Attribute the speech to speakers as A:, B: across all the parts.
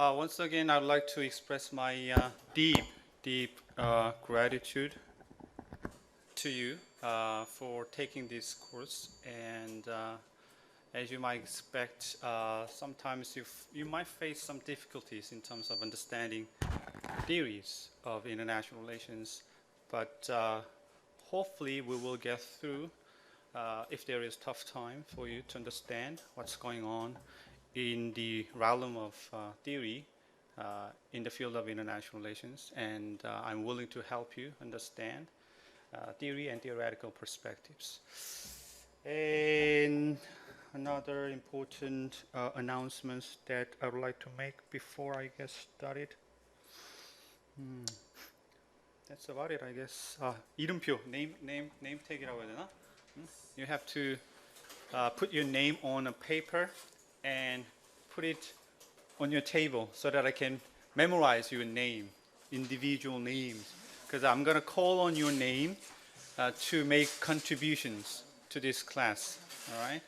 A: Once again, I'd like to express my deep gratitude to you for taking this course. And as you might expect, sometimes you might face some difficulties in terms of understanding theories of international relations. But hopefully, we will get through if there is tough time for you to understand what's going on in the realm of theory in the field of international relations, and I'm willing to help you understand theory and theoretical perspectives. And another important announcement that I would like to make before I get started. That's about it, I guess. 이름표, name tag이라고 해야 되나? You have to put your name on a paper and put it on your table so that I can memorize your name, individual names, because I'm going to call on your name to make contributions to this class, all right?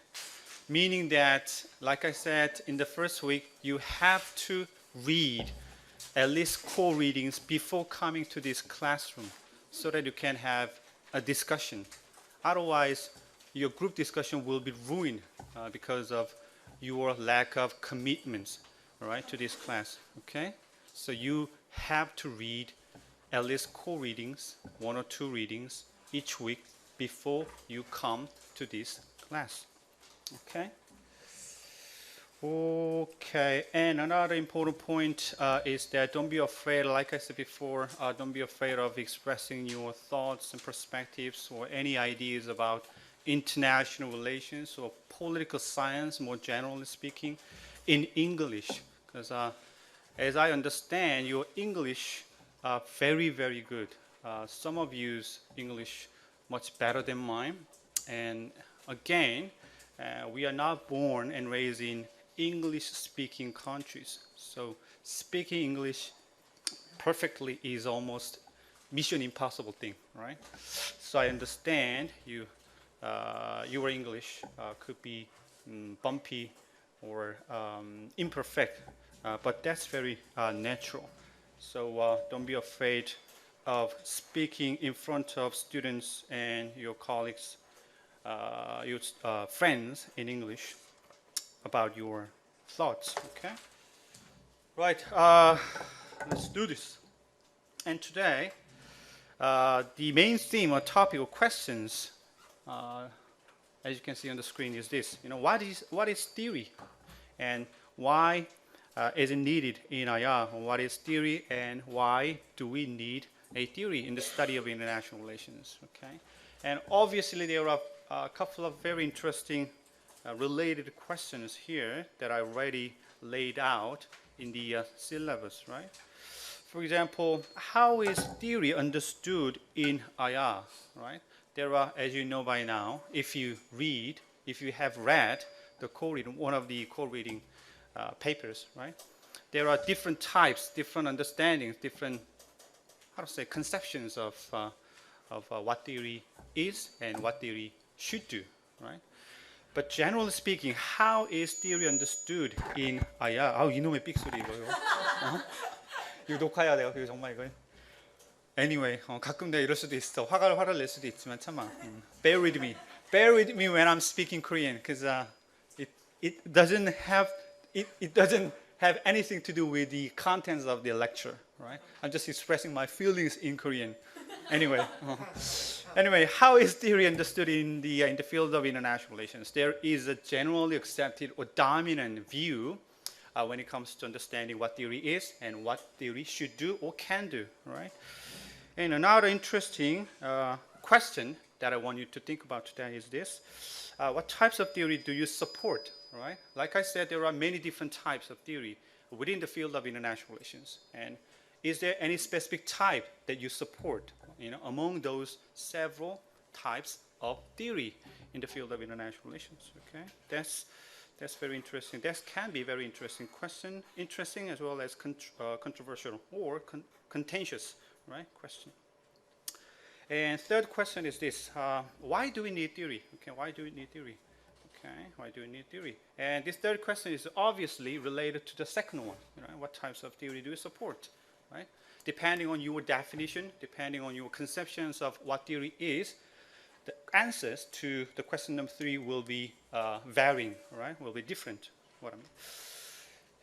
A: Meaning that, like I said, in the first week, you have to read at least core readings before coming to this classroom so that you can have a discussion. Otherwise, your group discussion will be ruined because of your lack of commitments, all right, to this class, okay? So you have to read at least core readings, 1 or 2 readings each week before you come to this class, okay? Okay, and another important point is that don't be afraid, like I said before, don't be afraid of expressing your thoughts and perspectives or any ideas about international relations or political science, more generally speaking, in English. Because as I understand, your English are very, very good. Some of you use English much better than mine. And again, we are not born and raised in English-speaking countries. So speaking English perfectly is almost mission impossible thing, right? So I understand your English could be bumpy or imperfect, but that's very natural. So don't be afraid of speaking in front of students and your colleagues, your friends in English about your thoughts, okay? Right, let's do this. And today, the main theme or topic or questions, as you can see on the screen, is this. You know, what is theory? And why is it needed in IR? What is theory and why do we need a theory in the study of international relations, okay? And obviously there are a couple of very interesting related questions here that I already laid out in the syllabus, right? For example, how is theory understood in IR, right? There are, as you know by now, if you have read the core reading, one of the core reading papers, right? There are different types, different understandings, different, conceptions of what theory is and what theory should do, right? But generally speaking, how is theory understood in IR? 이놈의 삑소리 이거요. 이거 녹화해야 돼요. 그거 정말 이거. Anyway, 가끔 내가 이럴 수도 있어. 화를 낼 수도 있지만 참아. Bear with me. Bear with me when I'm speaking Korean, because it doesn't have anything to do with the contents of the lecture, right? I'm just expressing my feelings in Korean. Anyway. Anyway, how is theory understood in the field of international relations? There is a generally accepted or dominant view when it comes to understanding what theory is and what theory should do or can do, right? And another interesting question that I want you to think about today is this. What types of theory do you support, right? Like I said, there are many different types of theory within the field of international relations. And is there any specific type that you support, among those several types of theory in the field of international relations, okay? That's very interesting. That can be a very interesting question, interesting as well as controversial or contentious, right, question. And third question is this, why do we need theory? Okay, why do we need theory? Okay, why do you need theory? And this third question is obviously related to the second one. What types of theory do you support? Right? Depending on your definition, depending on your conceptions of what theory is, the answers to the question number 3 will be varying, right? Will be different. What I mean.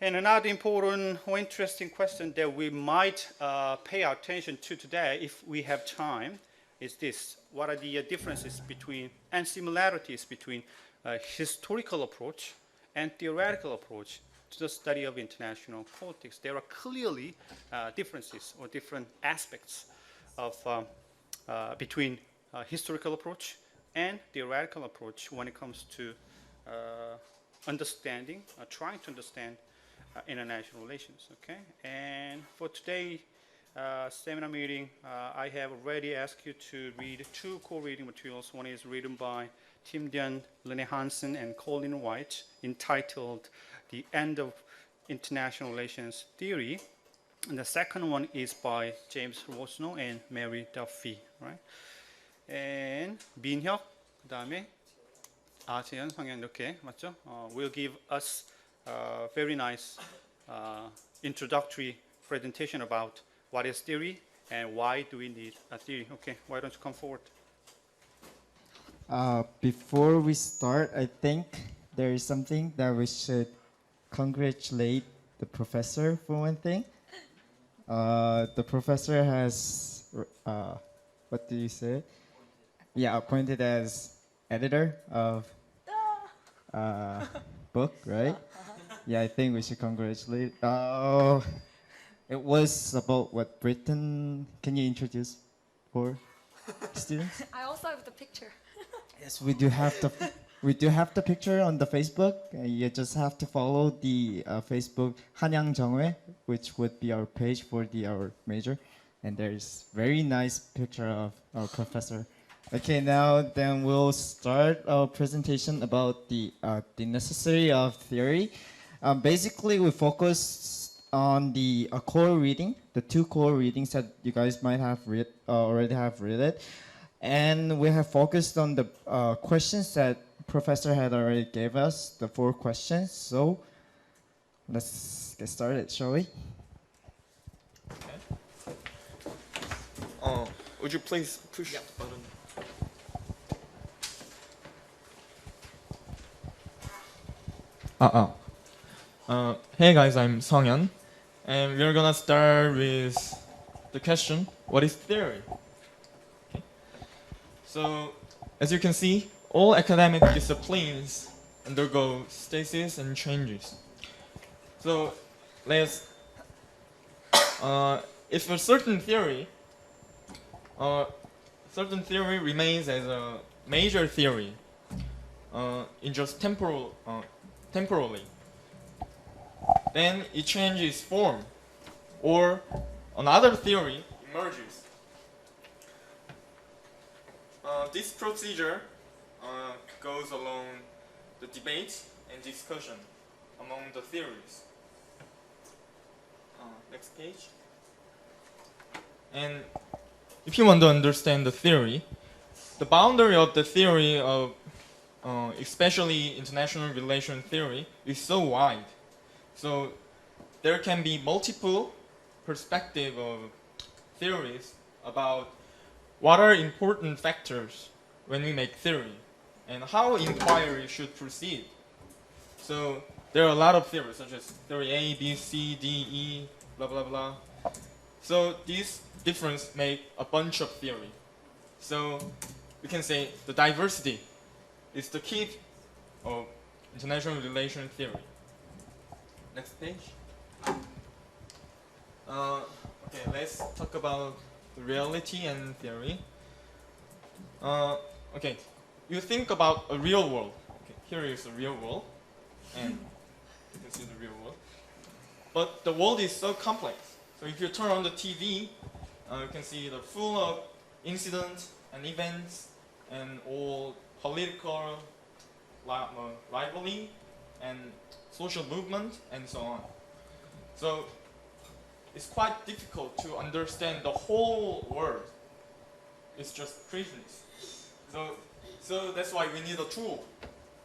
A: And another important or interesting question that we might pay attention to today, if we have time, is this: what are the differences between and similarities between historical approach and theoretical approach to the study of international politics? There are clearly differences or different aspects of between historical approach and theoretical approach when it comes to understanding, trying to understand international relations. Okay, and for today's seminar meeting, I have already asked you to read 2 core reading materials. One is written by Tim Dun, Lene Hansen, and Colin White, entitled "The End of International Relations Theory," and the second one is by James Rosno and Mary Duffy. Right? And 민혁, 그다음에 재현, 성현 이렇게 맞죠? Will give us a very nice introductory presentation about what is theory and why do we need a theory. Okay, why don't you come forward?
B: Before we start, I think there is something that we should congratulate the professor for one thing. The professor has, what do you say? Yeah, appointed as editor of book, right? Yeah, I think we should congratulate. It was about what Britain. Can you introduce for students?
C: I also have the picture.
B: Yes, we do have the picture on the Facebook. You just have to follow the Facebook 한양 정회, which would be our page for our major, and there's very nice picture of our professor. Okay, now then we'll start our presentation about the necessity of theory. Basically, we focus on the core reading, the 2 core readings that you guys might have already have read it, and we have focused on the questions that professor had already gave us, the 4 questions. So let's get started, shall we?
D: Okay. Would you please push the button? Hey guys, I'm Songhyun, and we're gonna start with the question, what is theory? Okay. So, as you can see, all academic disciplines undergo stasis and changes. So, if a certain theory remains as a major theory in just temporally, then it changes form, or another theory emerges. This procedure goes along the debate and discussion among the theories. Next page. And if you want to understand the theory, the boundary of the theory of especially international relation theory is so wide. So there can be multiple perspectives of theories about what are important factors when we make theory and how inquiry should proceed. So there are a lot of theories such as theory A, B, C, D, E, blah blah blah. So these differences make a bunch of theory. So we can say the diversity is the key of international relation theory. Next page. Okay, let's talk about reality and theory. Okay, you think about a real world. Okay, here is a real world, and you can see the real world. But the world is so complex. So if you turn on the TV, you can see the full of incidents and events and all political rivalry and social movement and so on. So it's quite difficult to understand the whole world. It's just craziness. So that's why we need a tool.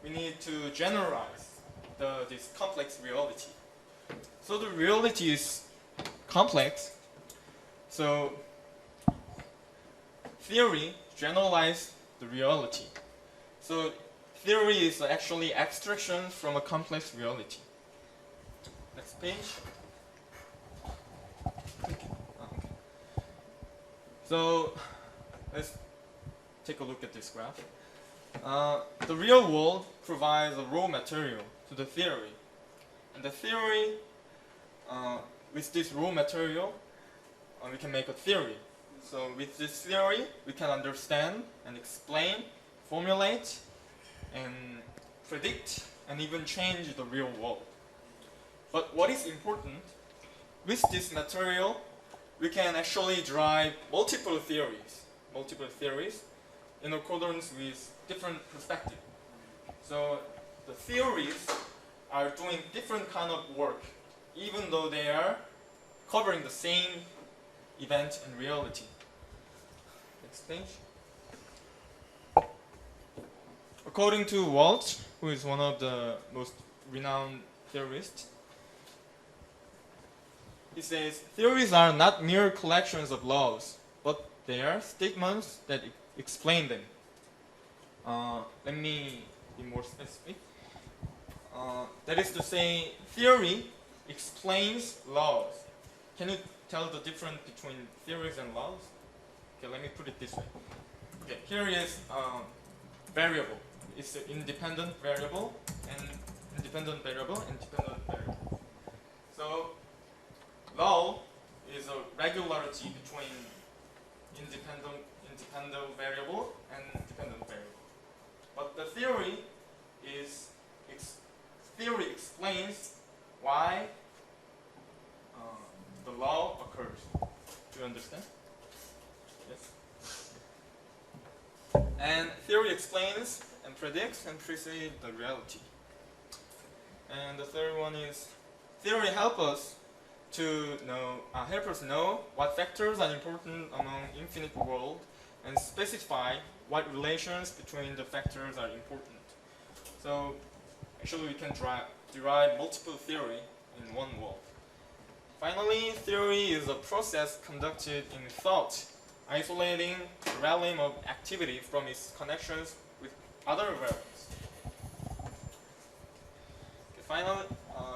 D: we need to generalize this complex reality. So the reality is complex. So theory generalizes the reality. So theory is actually abstraction from a complex reality. Next page. Okay. So let's take a look at this graph. The real world provides a raw material to the theory. And the theory, with this raw material, we can make a theory. So with this theory, we can understand and explain, formulate, and predict, and even change the real world. But what is important, with this material, we can actually derive multiple theories in accordance with different perspectives. So the theories are doing different kind of work, even though they are covering the same event in reality. Next page. According to Walsh, who is one of the most renowned theorists, he says, theories are not mere collections of laws, but they are statements that explain them. Let me be more specific. That is to say, theory explains laws. Can you tell the difference between theories and laws? Okay, let me put it this way. Okay, here is variable. It's an independent variable and independent variable. So law is a regularity between independent variable and dependent variable. But the theory explains why the law occurs. Do you understand? Yes. And theory explains and predicts and precedes the reality. And the third one is theory helps us know what factors are important among infinite world and specify what relations between the factors are important. So actually we can derive multiple theory in one world. Finally, theory is a process conducted in thought, isolating the realm of activity from its connections with other realms. Okay, finally,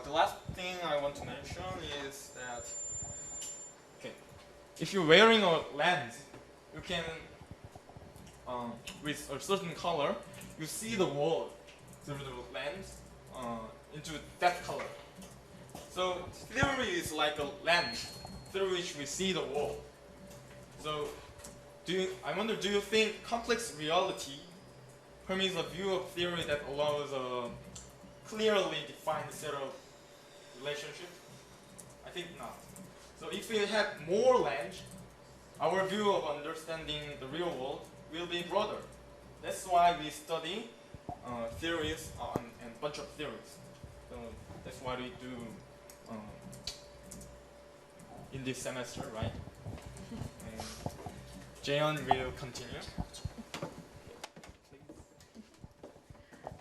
D: the last thing I want to mention is that if you're wearing a lens, you can, with a certain color, you see the world through the lens into that color. So theory is like a lens through which we see the world. So I wonder, do you think complex reality permits a view of theory that allows a clearly defined set of relationships? I think not. So if we have more lens, our view of understanding the real world will be broader. That's why we study theories and a bunch of theories. So that's what we do in this semester, right? And Jaeyeon will continue.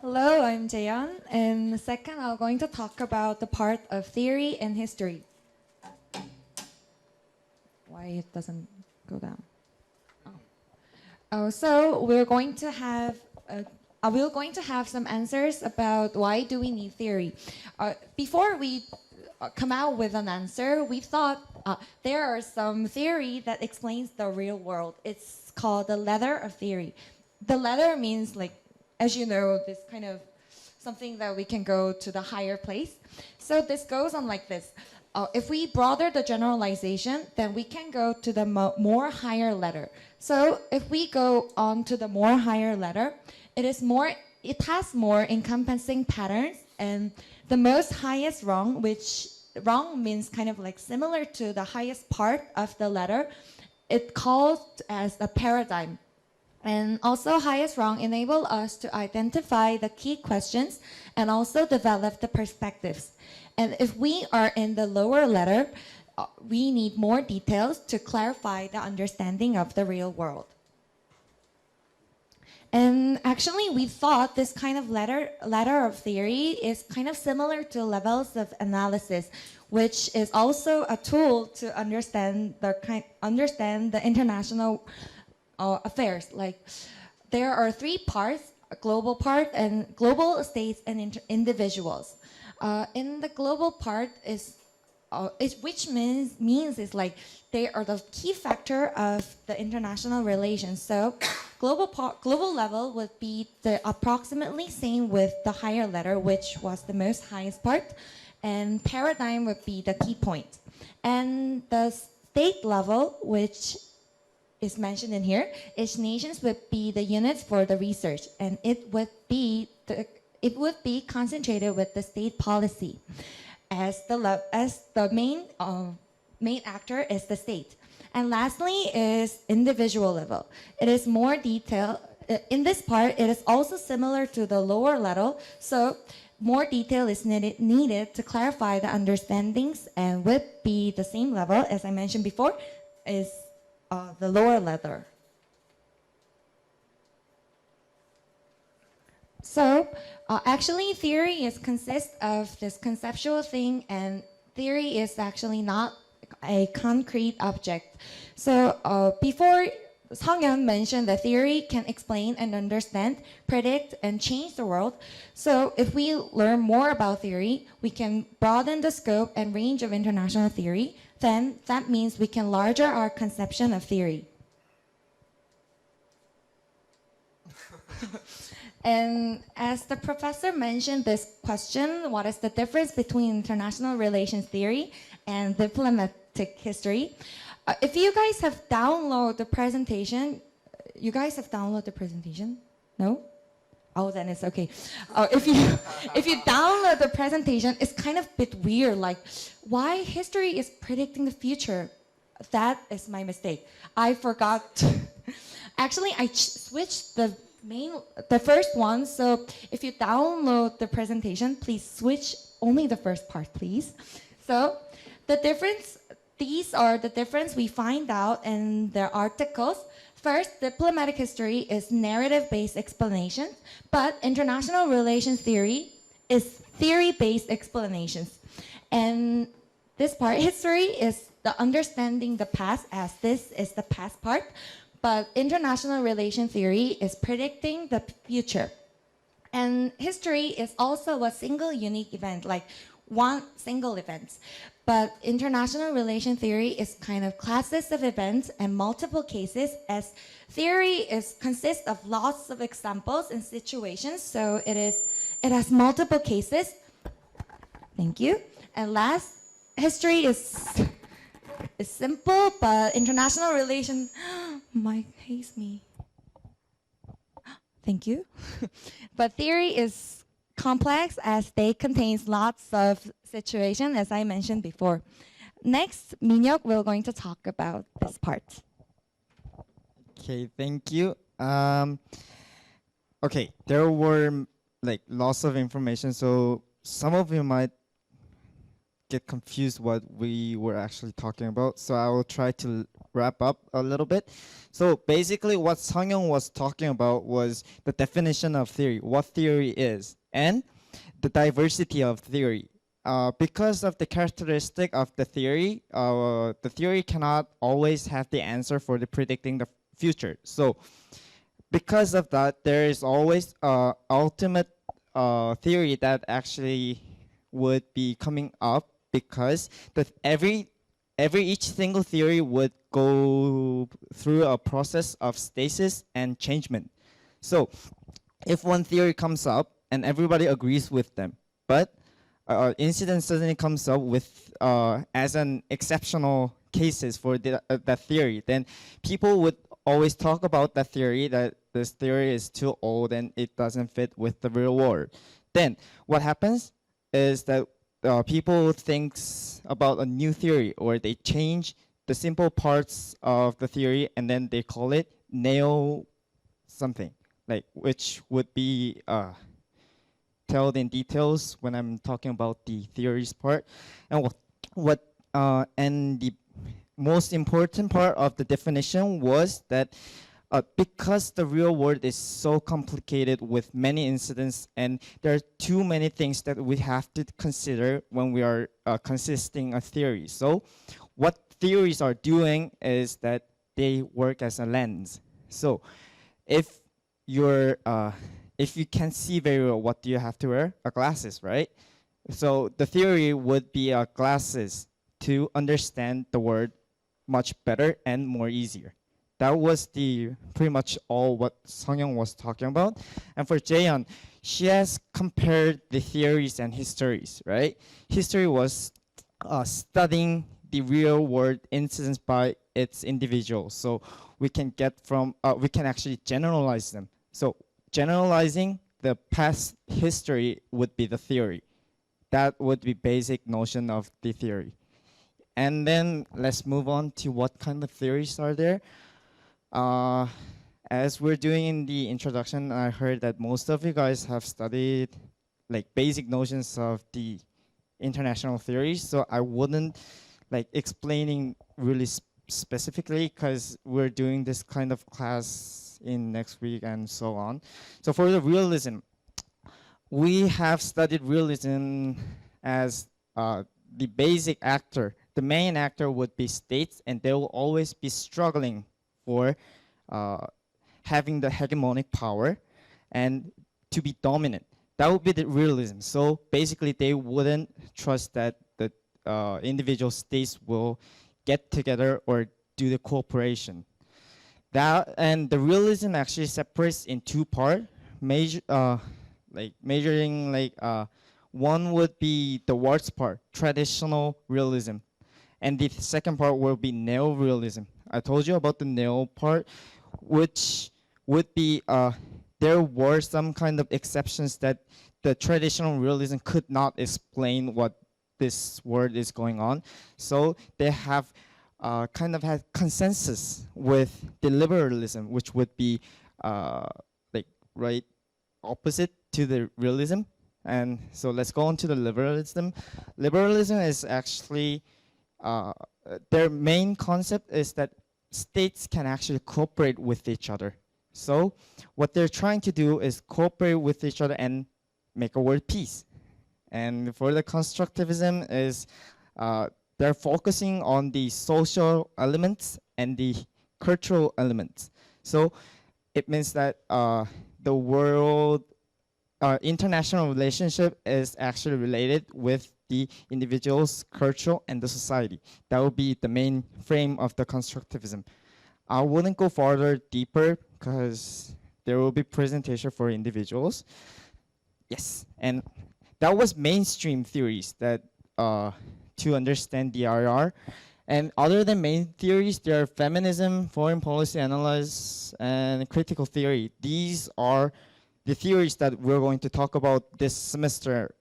C: Hello, I'm Jaeyeon, and second, I'm going to talk about the part of theory and history. Why it doesn't go down? So we're going to have some answers about why do we need theory. Before we come out with an answer, we thought there are some theory that explains the real world. It's called the ladder of theory. The ladder means, like, as you know, this kind of something that we can go to the higher place. So this goes on like this. If we broaden the generalization, then we can go to the more higher ladder. So if we go on to the more higher ladder, it has more encompassing patterns, and the most highest rung, which rung means kind of like similar to the highest part of the ladder, it called as a paradigm. And also highest rung enable us to identify the key questions and also develop the perspectives. And if we are in the lower ladder, we need more details to clarify the understanding of the real world. And actually, we thought this kind of ladder of theory is kind of similar to levels of analysis, which is also a tool to understand the international affairs. Like, there are three parts: a global part, and global states, and individuals. In the global part which means is like they are the key factor of the international relations. So global level would be the approximately same with the higher letter, which was the most highest part, and paradigm would be the key point. And the state level, which is mentioned in here, each nations would be the units for the research, and it would be concentrated with the state policy. As the main actor is the state. And lastly is individual level. It is more detailed. In this part, it is also similar to the lower level, so more detail is needed to clarify the understandings, and would be the same level as I mentioned before, is the lower level. So actually, theory consists of this conceptual thing, and theory is actually not a concrete object. So before, Sangyeon mentioned that theory can explain and understand, predict, and change the world. So if we learn more about theory, we can broaden the scope and range of international theory. Then that means we can larger our conception of theory. And as the professor mentioned this question, what is the difference between international relations theory and diplomatic history? If you guys have downloaded the presentation, No? Oh, then it's okay. If you download the presentation, it's kind of a bit weird. Like, why history is predicting the future? That is my mistake. I forgot. Actually, I switched the first one. So if you download the presentation, please switch only the first part, please. So these are the difference we find out in their articles. First, diplomatic history is narrative-based explanation, but international relations theory is theory-based explanations. And this part, history, is the understanding the past, as this is the past part. But international relation theory is predicting the future. And history is also a single unique event, like one single event. But international relation theory is kind of classes of events and multiple cases, as theory consists of lots of examples and situations, so it has multiple cases. Thank you. And last, history is simple, but international relation, Mike hates me. Thank you. But theory is complex, as they contains lots of situations, as I mentioned before. Next, Minhyuk will going to talk about this part.
B: Okay, thank you. Okay, there were like lots of information, so some of you might get confused what we were actually talking about. So I will try to wrap up a little bit. So basically what Sangyeong was talking about was the definition of theory, what theory is, and the diversity of theory. Because of the characteristic of the theory cannot always have the answer for the predicting the future. So because of that, there is always ultimate theory that actually would be coming up, because each single theory would go through a process of stasis and changement. So if one theory comes up and everybody agrees with them, but incident suddenly comes up with as an exceptional cases for that theory, then people would always talk about that theory, that this theory is too old and it doesn't fit with the real world. Then what happens is that people thinks about a new theory, or they change the simple parts of the theory and then they call it neo something, like, which would be told in details when I'm talking about the theories part. And and the most important part of the definition was that because the real world is so complicated with many incidents, and there are too many things that we have to consider when we are consisting a theory. So what theories are doing is that they work as a lens. So if you can see very well, what do you have to wear? Glasses, right? So the theory would be glasses to understand the word much better and more easier. That was the pretty much all what Sungyeong was talking about. And for Jaehyun, she has compared the theories and histories, right? History was studying the real world incidents by its individuals. So we can actually generalize them. So generalizing the past history would be the theory. That would be basic notion of the theory. And then let's move on to what kind of theories are there. As we're doing in the introduction, I heard that most of you guys have studied like basic notions of the international theories. So I wouldn't like explaining really specifically, because we're doing this kind of class in next week and so on. So for the realism, we have studied realism as the basic actor. The main actor would be states, and they will always be struggling for having the hegemonic power and to be dominant. That would be the realism. So basically, they wouldn't trust that the individual states will get together or do the cooperation. That and the realism actually separates in two parts. One would be the worst part, traditional realism, and the second part will be neo-realism. I told you about the neo part, which would be there were some kind of exceptions that the traditional realism could not explain what this word is going on. So they have kind of had consensus with the liberalism, which would be right opposite to the realism. And so let's go on to the liberalism. Liberalism is actually their main concept is that states can actually cooperate with each other. So what they're trying to do is cooperate with each other and make a world peace. And for the constructivism is they're focusing on the social elements and the cultural elements. So it means that the world international relationship is actually related with the individual's culture and the society. That would be the main frame of the constructivism. I wouldn't go farther deeper because there will be presentation for individuals. Yes, and that was mainstream theories that to understand the IR. And other than main theories, there are feminism, foreign policy analysis, and critical theory. These are the theories that we're going to talk about this semester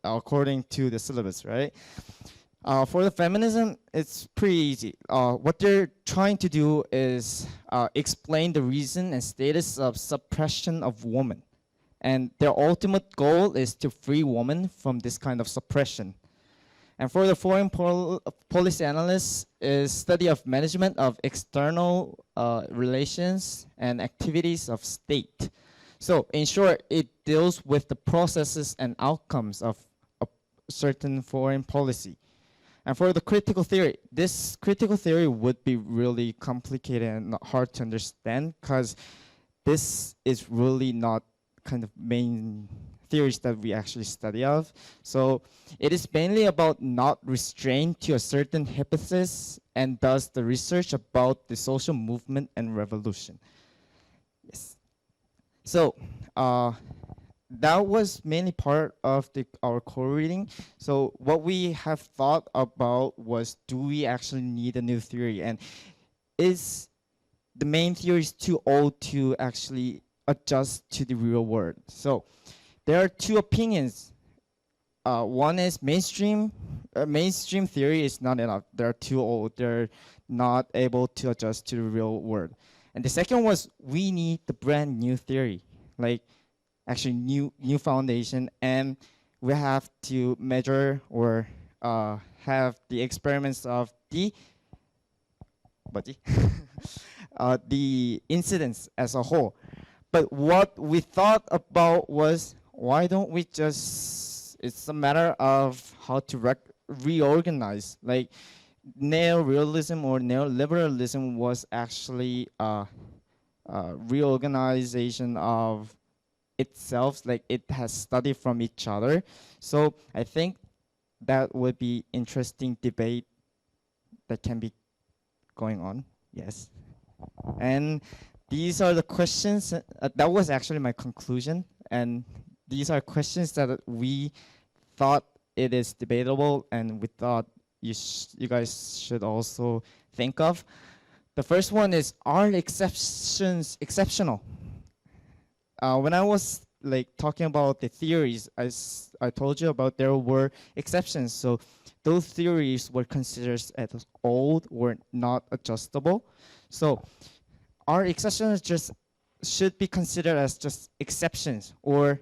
B: according to the syllabus, right? For the feminism, it's pretty easy. What they're trying to do is explain the reason and status of suppression of women. And their ultimate goal is to free women from this kind of suppression. And for the foreign policy analysts, is study of management of external relations and activities of state. So in short, it deals with the processes and outcomes of a certain foreign policy. And for the critical theory, this critical theory would be really complicated and hard to understand because this is really not kind of main theories that we actually study of. So it is mainly about not restrained to a certain hypothesis and does the research about the social movement and revolution. Yes. So that was mainly part of our core reading. So what we have thought about was, do we actually need a new theory? And is the main theories too old to actually adjust to the real world? So there are two opinions. One is mainstream theory is not enough. They're too old. They're not able to adjust to the real world. And the second was, we need the brand new theory, like actually new foundation, and we have to measure or have the experiments of the the incidents as a whole. But what we thought about was, why don't we just, it's a matter of how to reorganize. Like neorealism or neoliberalism was actually a reorganization of itself, like it has studied from each other. So I think that would be interesting debate that can be going on. Yes. And these are the questions, that was actually my conclusion. And these are questions that we thought it is debatable and we thought you guys should also think of. The first one is, are exceptions exceptional? When I was like talking about the theories, I told you about there were exceptions. So those theories were considered as old or not adjustable. So our exceptions just should be considered as just exceptions, or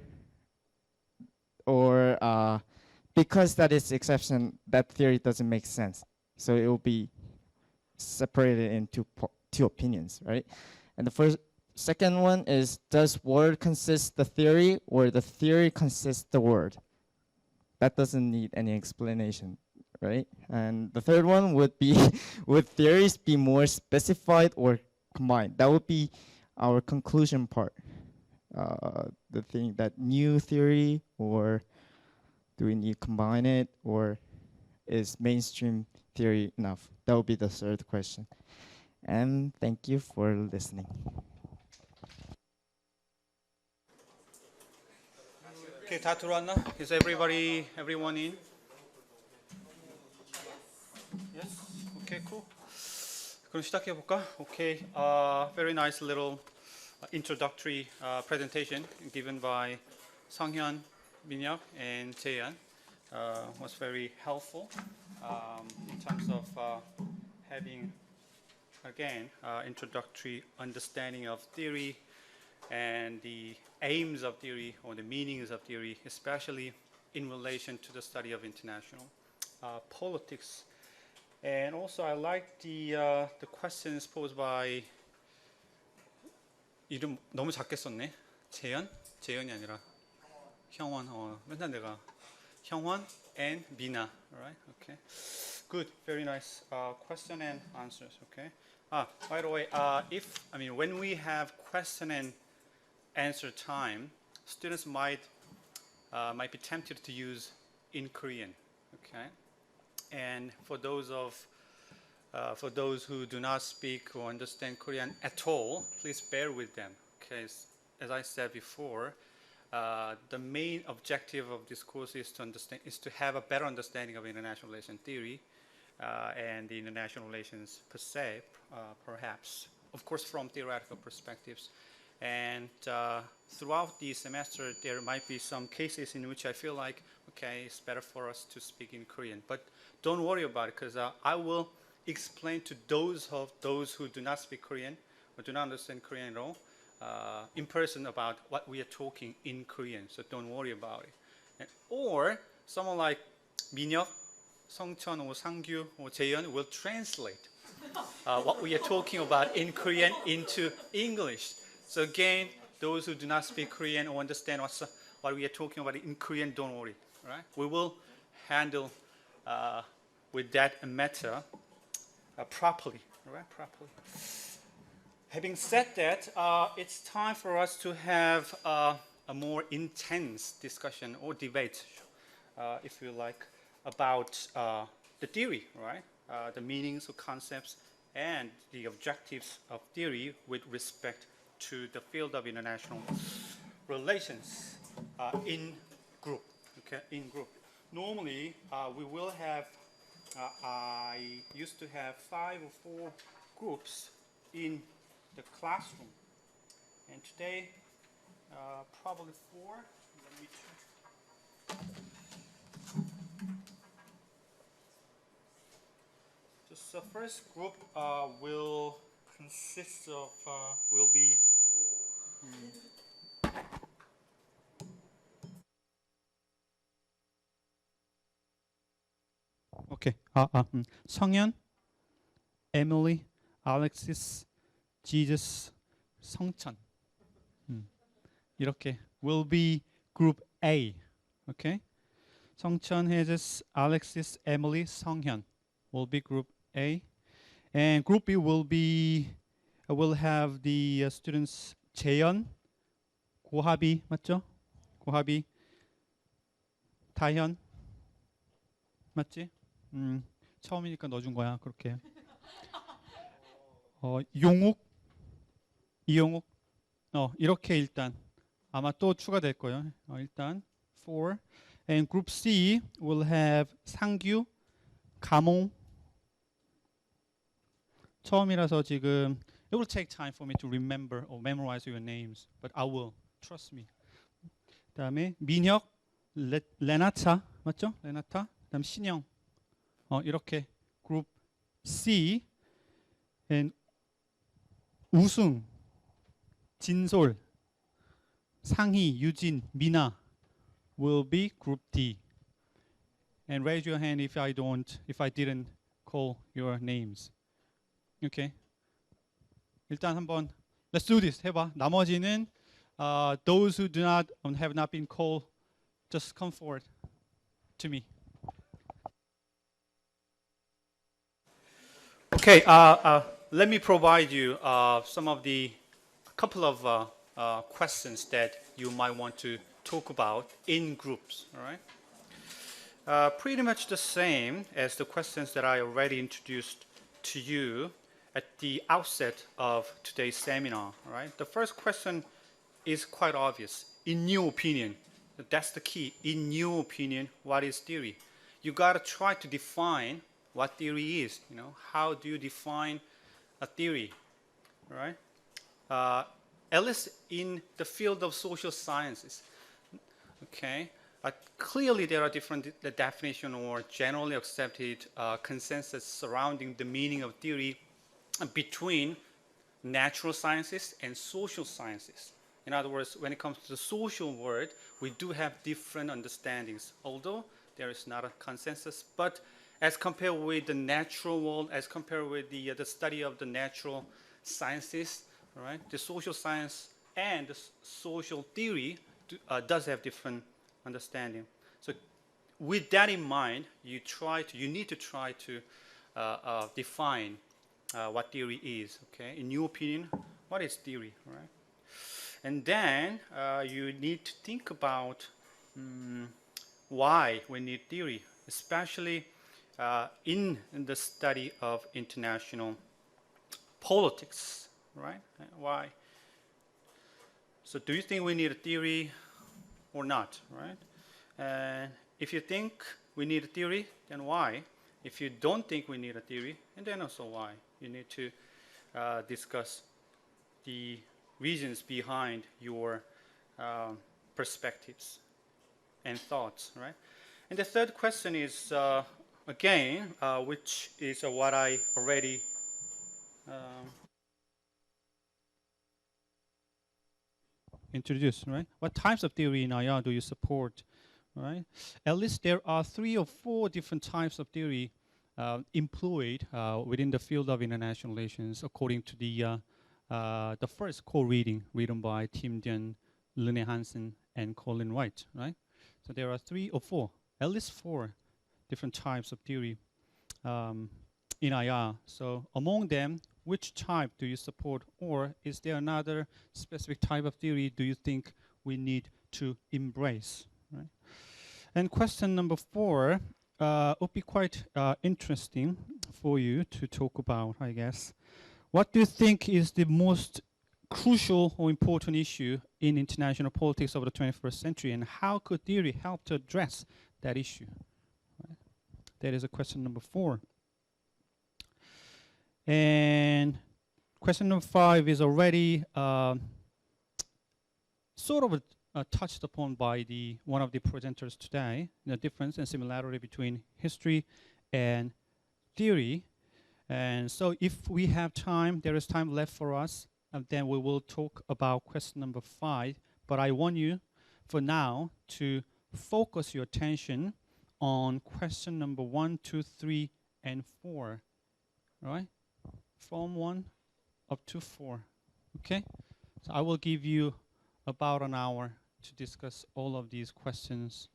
B: because that is exception, that theory doesn't make sense. So it will be separated into two opinions, right? And the second one is, does word consist the theory or the theory consists the word? That doesn't need any explanation, right? And the third one would be, would theories be more specified or combined? That would be our conclusion part. The thing that new theory, or do we need to combine it, or is mainstream theory enough? That would be the third question. And thank you for listening.
A: Okay, 다 들어왔나? Is everyone in? Yes? Okay, cool. 그럼 시작해 볼까? Okay, very nice little introductory presentation given by 성현, 민혁, and Jaeyeon. Was very helpful in terms of having, again, introductory understanding of theory and the aims of theory or the meanings of theory, especially in relation to the study of international politics. And also, I like the questions posed by, 이름 너무 작게 썼네. 재현이 아니라 형원. 맨날 내가 형원 and Mina, right? Okay, good, very nice question and answers. Okay. By the way, when we have question and answer time, students might be tempted to use in Korean. Okay. And for those who do not speak or understand Korean at all, please bear with them. Okay, as I said before, the main objective of this course is to have a better understanding of international relations theory and the international relations per se, perhaps, of course, from theoretical perspectives. And throughout the semester, there might be some cases in which I feel like, okay, it's better for us to speak in Korean. But don't worry about it, because I will explain to those who do not speak Korean or do not understand Korean at all in person about what we are talking in Korean. So don't worry about it. Or someone like 민혁, 성천, or 상규, or 재현 will translate what we are talking about in Korean into English. So again, those who do not speak Korean or understand what we are talking about in Korean, don't worry. Right? We will handle with that matter properly. Right? Properly. Having said that, it's time for us to have a more intense discussion or debate, if you like, about the theory, right? The meanings of concepts and the objectives of theory with respect to the field of international relations in group. Okay, in group. Normally, we will have. I used to have 5 or 4 groups in the classroom, and today probably 4. Let me check. Just the first group will consist of will be. Okay. 성현, Emily, Alexis, Jesus 성천. 이렇게 will be group A. Okay? 성천, Jesus, Alexis, Emily, 성현 will be group A. And group B will have the students 재현, 고하비 맞죠? 고하비, 다현 맞지? 처음이니까 넣어준 거야 그렇게. 용욱, 이용욱, 이렇게 일단 아마 또 추가될 거예요. 일단 4. And group C will have 상규, 가몽. 처음이라서 지금 it will take time for me to remember or memorize your names, but I will. Trust me. 그다음에 민혁, 레나타 맞죠? 레나타. 그다음 신영. 이렇게 group C. And 우승, 진솔, 상희, 유진, 미나 will be group D. And raise your hand if I didn't call your names. Okay. 일단 한번 let's do this. 해봐. 나머지는 those who have not been called, just come forward to me. Okay. Let me provide you a couple of questions that you might want to talk about in groups. All right. Pretty much the same as the questions that I already introduced to you at the outset of today's seminar. All right. The first question is quite obvious. In your opinion, that's the key. In your opinion, what is theory? You got to try to define what theory is. How do you define a theory, right? At least in the field of social sciences, okay? Clearly, there are different definitions or generally accepted consensus surrounding the meaning of theory between natural sciences and social sciences. In other words, when it comes to the social world, we do have different understandings, although there is not a consensus. But as compared with the natural world, as compared with the study of the natural sciences, right? The social science and the social theory does have different understanding. So, with that in mind, you need to try to define what theory is. Okay, in your opinion, what is theory, right? And then you need to think about why we need theory, especially in the study of international politics, right? Why? So do you think we need a theory or not, right? And if you think we need a theory, then why? If you don't think we need a theory, and then also why? You need to discuss the reasons behind your perspectives and thoughts, right? And the third question is, again, which is what I already introduced, right? What types of theory in IR do you support, right? At least there are 3 or 4 different types of theory employed within the field of international relations, according to the first co-reading written by Tim Dien, Lene Hansen, and Colin Wright, right? So there are 3 or 4, at least 4 different types of theory in IR. So among them, which type do you support, or is there another specific type of theory do you think we need to embrace, right? And question number 4 would be quite interesting for you to talk about, I guess. What do you think is the most crucial or important issue in international politics of the 21st century, and how could theory help to address that issue? Right? That is a question number 4. And question number 5 is already sort of touched upon by one of the presenters today, the difference and similarity between history and theory. And so if we have time, there is time left for us, and then we will talk about question number 5. But I want you, for now, to focus your attention on question number 1, 2, 3, and 4. All right? From 1 up to 4. Okay? So I will give you about an hour to discuss all of these questions.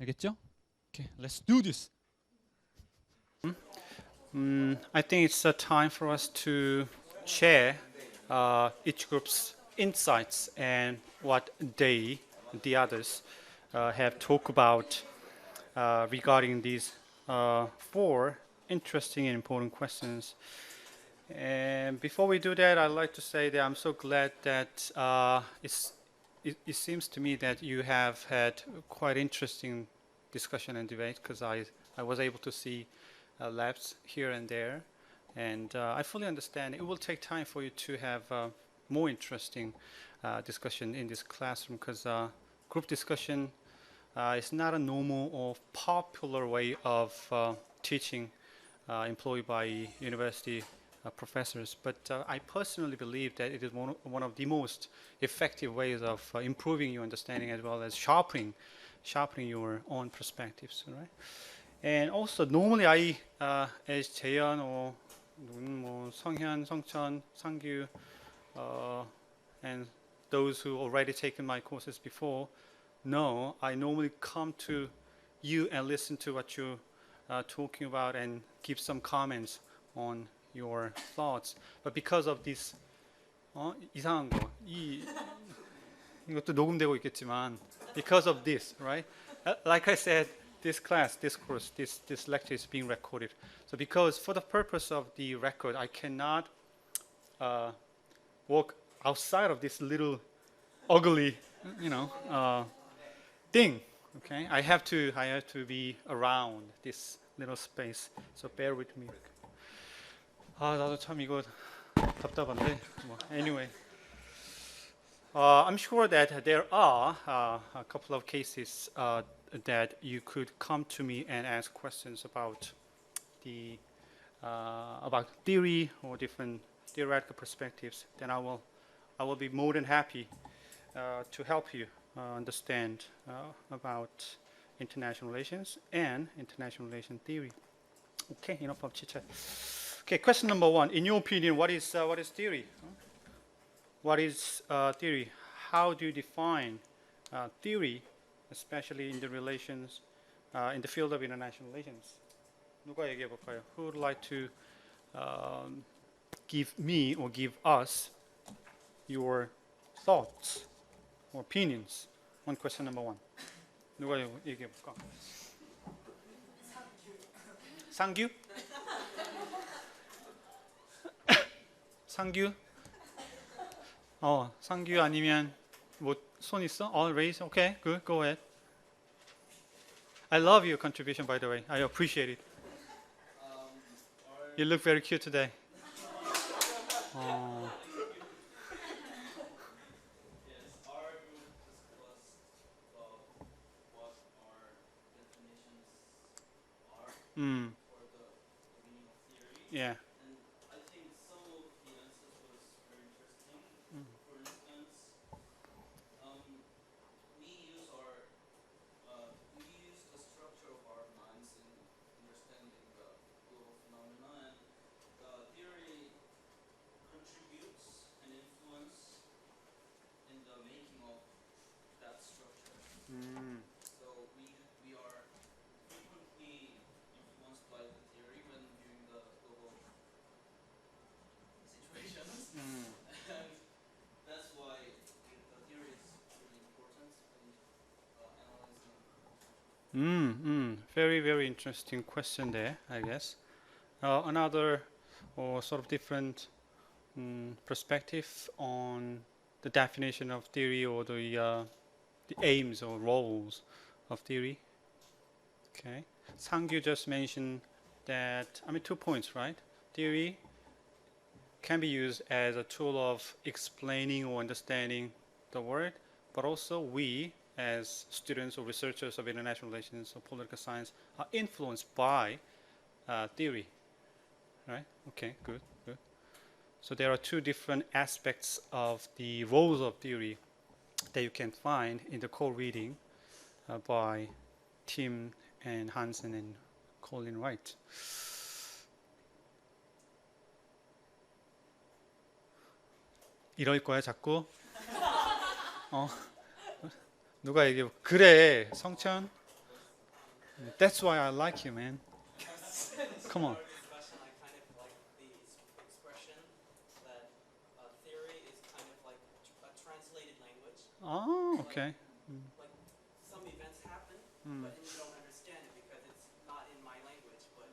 A: 알겠죠? Okay, let's do this. I think it's a time for us to share each group's insights and what they, the others, have talked about regarding these 4 interesting and important questions. And before we do that, I'd like to say that I'm so glad that it seems to me that you have had quite interesting discussion and debate, because I was able to see labs here and there, and I fully understand it will take time for you to have more interesting discussion in this classroom, because group discussion is not a normal or popular way of teaching employed by university professors, but I personally believe that it is one of the most effective ways of improving your understanding, as well as sharpening your own perspectives, right? And also, normally as 재현 or 뭐 성현, 성천, 상규, and those who already taken my courses before know, I normally come to you and listen to what you're talking about and give some comments on your thoughts. But because of this 이상한 거, 이것도 녹음되고 있겠지만, because of this, right? Like I said, this class, this course, this lecture is being recorded. So because for the purpose of the record, I cannot walk outside of this little ugly, thing. Okay, I have to be around this little space. So bear with me. 나도 참 이거 답답한데. Anyway, I'm sure that there are a couple of cases that you could come to me and ask questions about about theory or different theoretical perspectives. Then I will be more than happy to help you understand about international relations and international relation theory. Okay, enough of chit chat. Okay, question number 1. In your opinion, what is theory? What is theory? How do you define theory, especially in the relations, in the field of international relations? 누가 얘기해 볼까요? Who would like to give me or give us your thoughts or opinions on question number 1? 누가 얘기해 볼까? 상규? 상규? 상규 아니면 뭐 손 있어? Raise. Okay, good. Go ahead. I love your contribution, by the way. I appreciate it. You look very cute today.
E: Yes, our group discussed what our definitions are for the meaning of theory.
A: Yeah.
E: And I think some of the answers was very interesting. For instance, we use the structure of our minds in understanding the global phenomena, and theory contributes and influence in the making of that structure. So we are frequently influenced by the theory when viewing the global situations, and that's why the theory is really important in analyzing.
A: Very, very interesting question there, I guess. Another or sort of different perspective on the definition of theory or the aims or roles of theory. Okay. Sangyu just mentioned that, 2 points, right? Theory can be used as a tool of explaining or understanding the world, but also we, as students or researchers of international relations or political science, are influenced by theory, right? Okay, good. So there are 2 different aspects of the roles of theory that you can find in the core reading by Tim and Hansen and Colin Wright. 이럴 거야 자꾸? 누가 얘기해? 그래, 성천. That's why I like you, man. Come on.
E: Discussion, I kind of like the expression that theory is kind of like a translated language.
A: Oh, okay.
E: Like some events happen, but you don't understand it because it's not in my language. But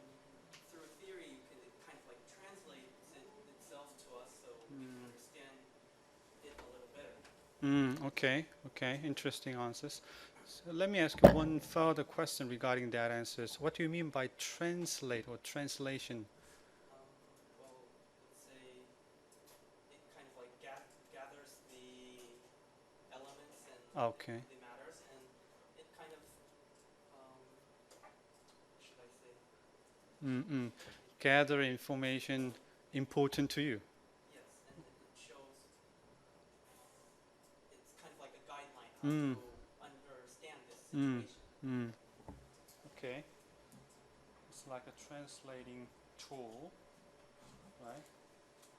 E: through theory, you can it kind of like translate itself to us, so we can understand it a little better.
A: Okay, okay. Interesting answers. So let me ask you one further question regarding that answers. What do you mean by translate or translation?
E: Well, let's say it kind of like gathers the elements and
A: Okay.
E: the matters, and it kind of what should I say?
A: Gather information important to you.
E: Yes, and it shows it's kind of like a guideline how to understand this situation.
A: Okay. It's like a translating tool, right?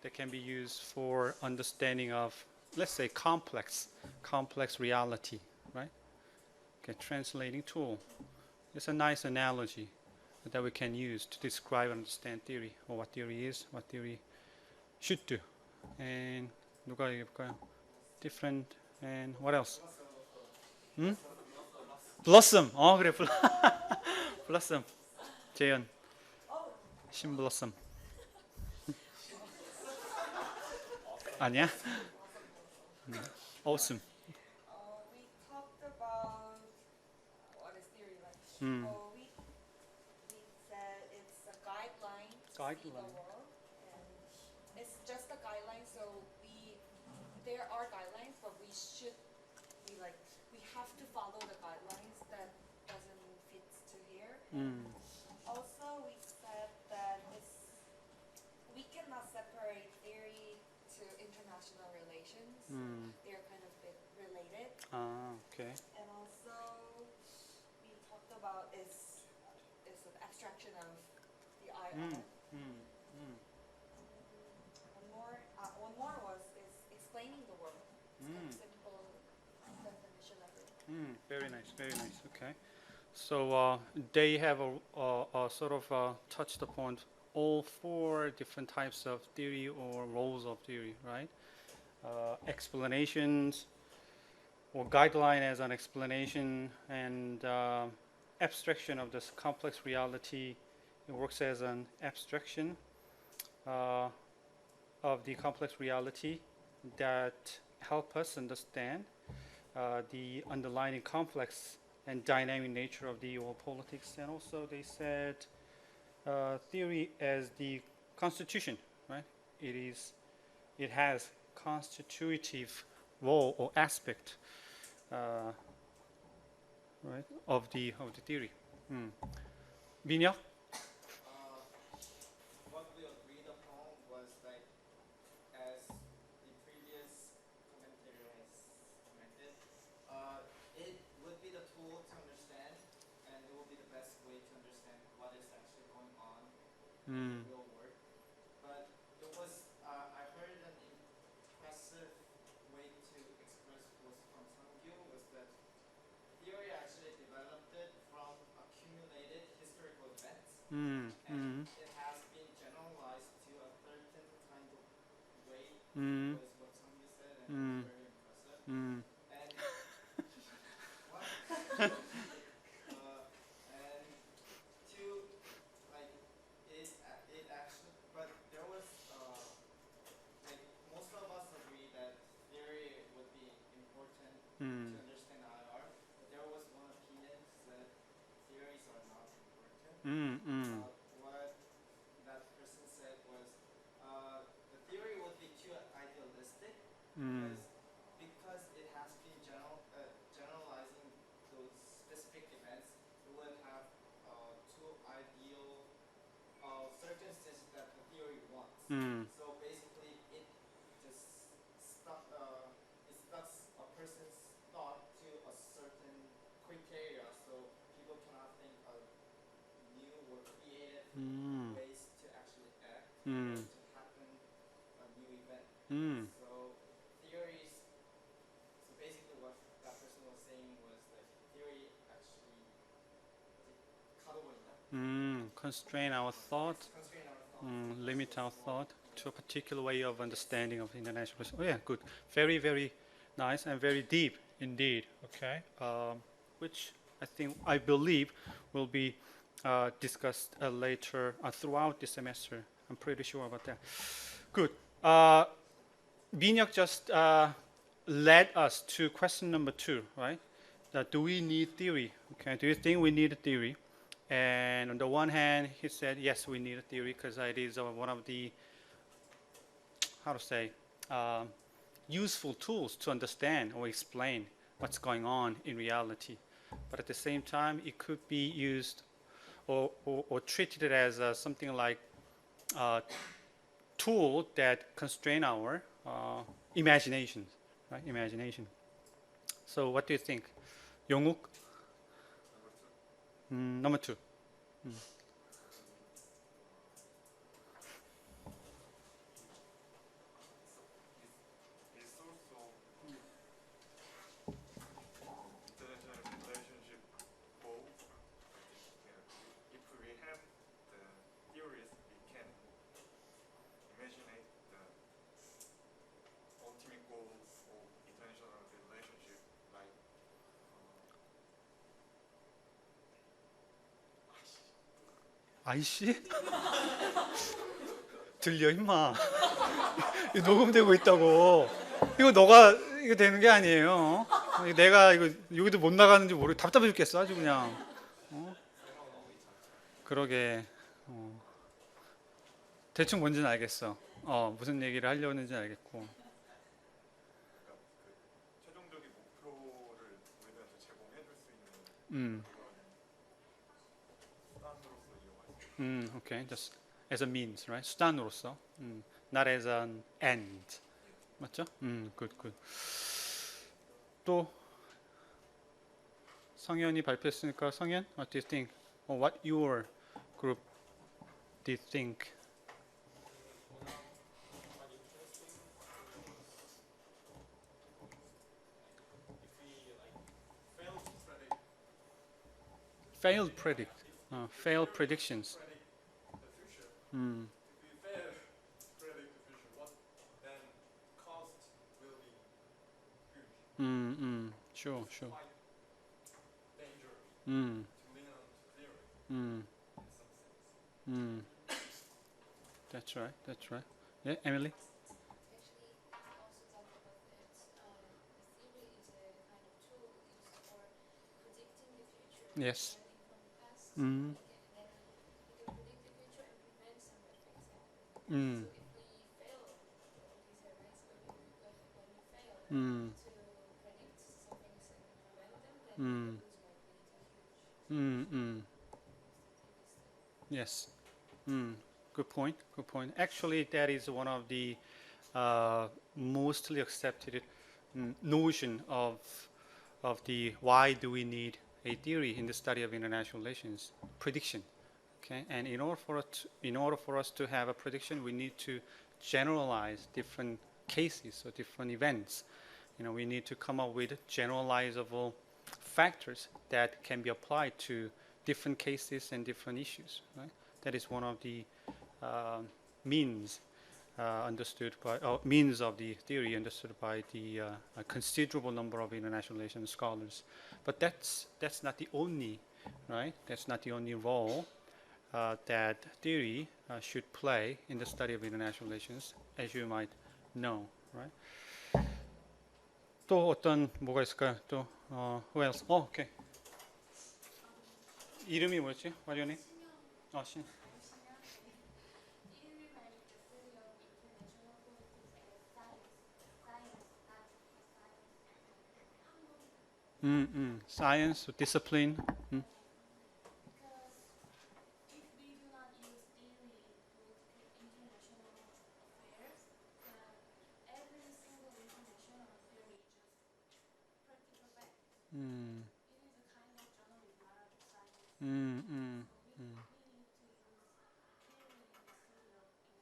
A: That can be used for understanding of, let's say, complex reality, right? Okay, translating tool. It's a nice analogy that we can use to describe and understand theory, or what theory is, what theory should do. And 누가 얘기해볼까요? Different and what else? Blossom. 그래. Blossom. 재현. 신블러썸. 아니야? Awesome.
C: We talked about what is theory like. We said it's a guideline to see the
A: Guideline.
C: world, and it's just a guideline. So there are guidelines, but we have to follow the guidelines. That doesn't fit to here. Also, we said that we cannot separate theory to international relations. They're kind of related.
A: Okay.
C: And also, we talked about is an abstraction of the IR. One more is explaining the world. It's kind of simple definition of it.
A: Very nice, very nice. Okay. So they have a sort of touched upon all four different types of theory or roles of theory, right? Explanations or guideline as an explanation, and abstraction of this complex reality. It works as an abstraction of the complex reality that help us understand the underlying complex and dynamic nature of the world politics. And also they said theory as the constitution, right? It has constitutive role or aspect, right, of the theory. 민혁?
B: What we agreed upon was like, as the previous commentator has commented, it would be the tool to understand, and it will be the best way to understand what is actually going on in the real world. But it was, I heard an impressive way to express was from Sangyu was that theory actually developed it from accumulated historical events. And it has been generalized to a certain kind of way, was what Sangyu said, and it was very impressive. And what? And two, like it actually, but there was like most of us agree that theory would be important to understand IR, but there was one opinion that theories are not important. What that person said was the theory would be too idealistic because it has been generalizing those specific events. It would have too ideal circumstances that the theory wants. So basically, it just stuck a person's thought to a certain criteria, so people cannot think of new or creative ways to actually act or to happen a new event. So
A: Constrain our thought, limit our thought to a particular way of understanding of international relations. Oh yeah, good. Very, very nice and very deep indeed. Okay, which I believe will be discussed later throughout the semester. I'm pretty sure about that. Good. Binyak just led us to question number 2, right? Do we need theory? Okay, do you think we need a theory? And on the one hand, he said, yes, we need a theory because it is one of the, useful tools to understand or explain what's going on in reality. But at the same time, it could be used or treated as something like a tool that constrain our imagination, right? Imagination. So what do you think? Yonguk? Number 2.
D: It's also international relationship both. If we have the theories, we can imagine the ultimate goals of international relationship, like
A: 아이씨? 들려 임마. 이거 녹음되고 있다고. 이거 너가 이거 되는 게 아니에요. 내가 이거 여기도 못 나가는지 모르. 답답해 죽겠어 아주 그냥. 그러게. 대충 뭔지는 알겠어. 무슨 얘기를 하려고 하는지 알겠고.
D: 최종적인 목표를 우리들한테 제공해 줄 수 있는 수단으로서 이용할 수
A: Okay, just as a means, right? 수단으로서, not as an end. 맞죠? good, good. 또 성현이 발표했으니까 성현, what do you think? Or what your group did think? Failed predictions.
D: the future. If we fail to predict the future, what then cost will be huge.
A: Sure.
D: Quite dangerous
A: Mm,
D: to lean on theory
A: mm,
D: in some sense.
A: that's right. That's right. Yeah, Emily.
F: Actually, also talked about that. The theory is a kind of tool used for predicting the future,
A: Yes.
F: learning from the past,
A: Mm,
F: and then you can predict the future and prevent some bad things happening.
A: mm,
F: So if we fail, these are ways when we fail
A: mm,
F: to predict some things and prevent them, then
A: Mm.
F: the lose might be too huge.
A: Yes. Good point. Good point. Actually, that is one of the mostly accepted notion of the why do we need a theory in the study of international relations? Prediction. Okay. And in order for us to have a prediction, we need to generalize different cases or different events. We need to come up with generalizable factors that can be applied to different cases and different issues. Right? That is one of the means means of the theory understood by the a considerable number of international relations scholars. But that's not the only, right? That's not the only role that theory should play in the study of international relations, as you might know, right? 또 어떤 뭐가 있을까요? 또 who else? 오케이. 이름이 뭐였지? What's your name? 신. Science, discipline.
F: Because if we do not use theory to look at international affairs, then every single international theory is just practical fact. It is a kind of journalism, not science. We need to use theory in the study of international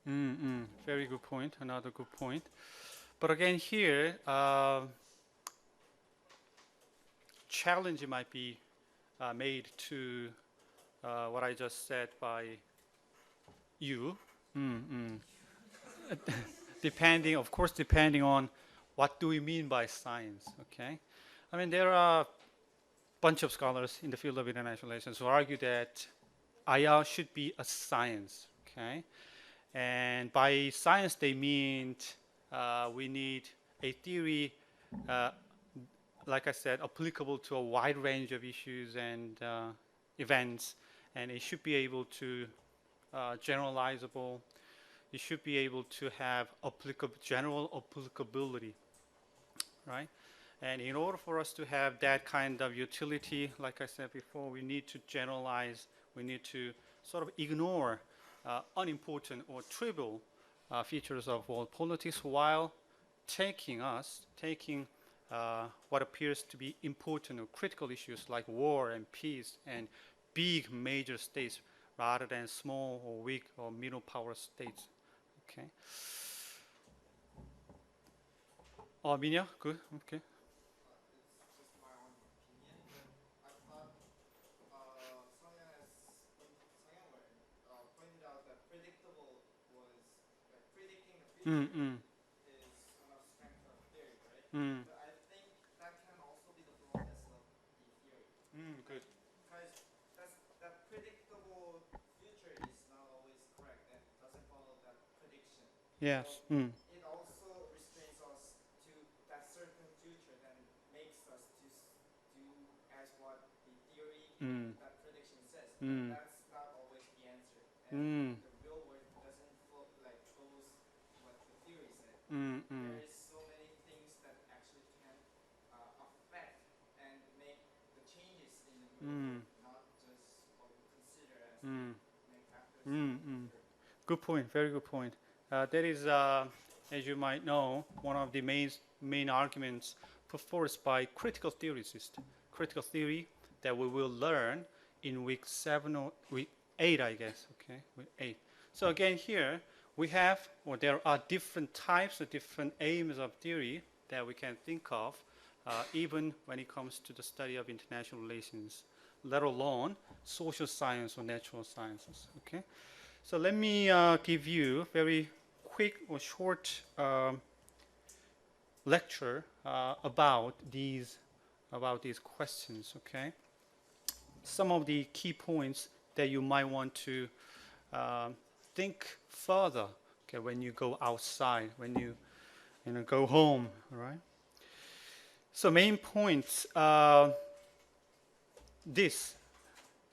F: affairs.
A: Very good point. Another good point. But again, here, challenge might be made to what I just said by you. Depending, of course, depending on what do we mean by science, okay? I mean, there are a bunch of scholars in the field of international relations who argue that IR should be a science, okay? And by science, they mean we need a theory, like I said, applicable to a wide range of issues and events, and it should be able to generalizable. It should be able to have general applicability, right? And in order for us to have that kind of utility, like I said before, we need to generalize. We need to sort of ignore unimportant or trivial features of world politics while taking what appears to be important or critical issues like war and peace and big major states rather than small or weak or middle power states. Okay. Minya, good. Okay.
B: It's just my own opinion, but I thought Sangyeong pointed out that predictable was like predicting the future is one of strengths of theory, right? But I think that can also be the flawness of the theory.
A: Good.
B: Because that predictable future is not always correct and doesn't follow that prediction.
A: Yes.
B: So it also restrains us to that certain future that makes us to do as what the theory, that prediction says. That's not always the answer. And the real world doesn't follows what the theory said. There is so many things that actually can affect and make the changes in the real world, not just what we consider as make factors.
A: Good point. Very good point. That is, as you might know, one of the main arguments put forth by critical theorists. Critical theory that we will learn in week 7 or week 8, I guess. Okay, week 8. So again, here we have, or there are different types or different aims of theory that we can think of, even when it comes to the study of international relations, let alone social science or natural sciences. Okay. So let me give you very quick or short lecture about these questions. Okay, some of the key points that you might want to think further. Okay, when you go outside, when you go home. All right. So main points. This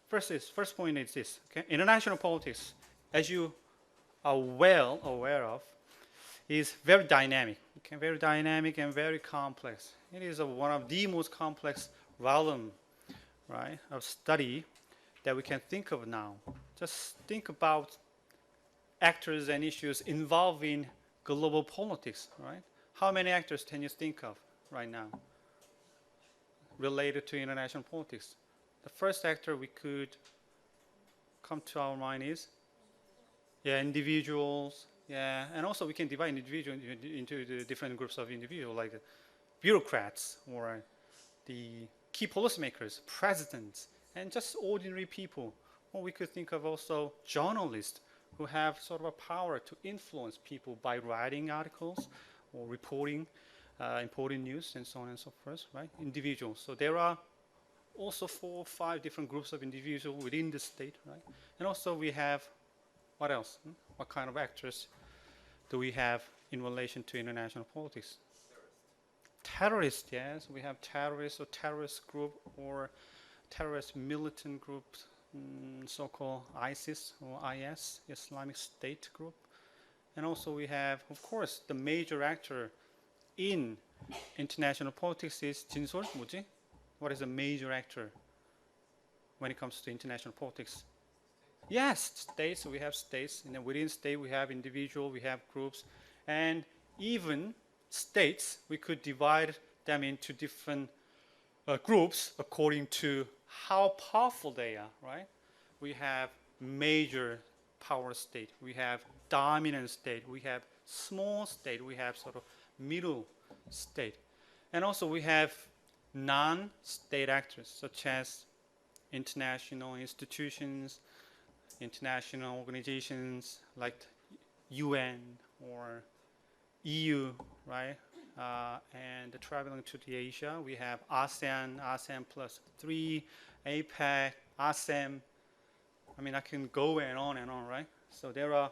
A: first point is this. Okay, international politics, as you are well aware of, is very dynamic. Okay, very dynamic and very complex. It is one of the most complex realm, right, of study that we can think of now. Just think about actors and issues involving global politics, right? How many actors can you think of right now related to international politics? The first actor we could come to our mind is, individuals. Yeah, and also we can divide individuals into the different groups of individuals, like bureaucrats or the key policymakers, presidents, and just ordinary people. Or we could think of also journalists who have sort of a power to influence people by writing articles or reporting important news and so on and so forth, right? Individuals. So there are also 4 or 5 different groups of individuals within the state, right? And also we have, what else? What kind of actors do we have in relation to international politics? Terrorists, yes. We have terrorists or terrorist group or terrorist militant groups, so-called ISIS or IS, Islamic State group. And also we have, of course, the major actor in international politics is 진솔, 뭐지? What is a major actor when it comes to international politics? Yes, states. We have states, and then within state we have individual, we have groups, and even states we could divide them into different groups according to how powerful they are. Right? We have major power state, we have dominant state, we have small state, we have sort of middle state, and also we have non-state actors such as international institutions, international organizations like UN or EU, right? And traveling to the Asia, we have ASEAN, ASEAN plus 3, APEC, ASEM. I mean, I can go and on, right? So there are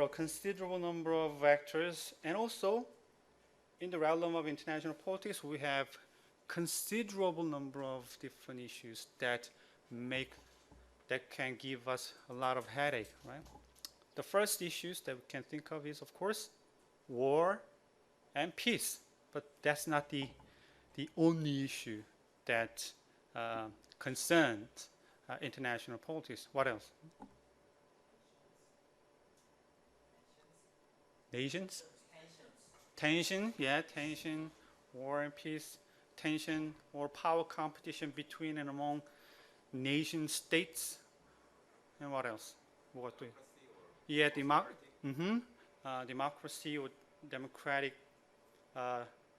A: considerable number of actors, and also in the realm of international politics, we have considerable number of different issues that can give us a lot of headache, right? The first issues that we can think of is, of course, war and peace. But that's not the only issue that concerns international politics. What else? Nations? Tension, yeah, tension, war and peace, tension or power competition between and among nation states. And what else? What do yeah, democracy or democratic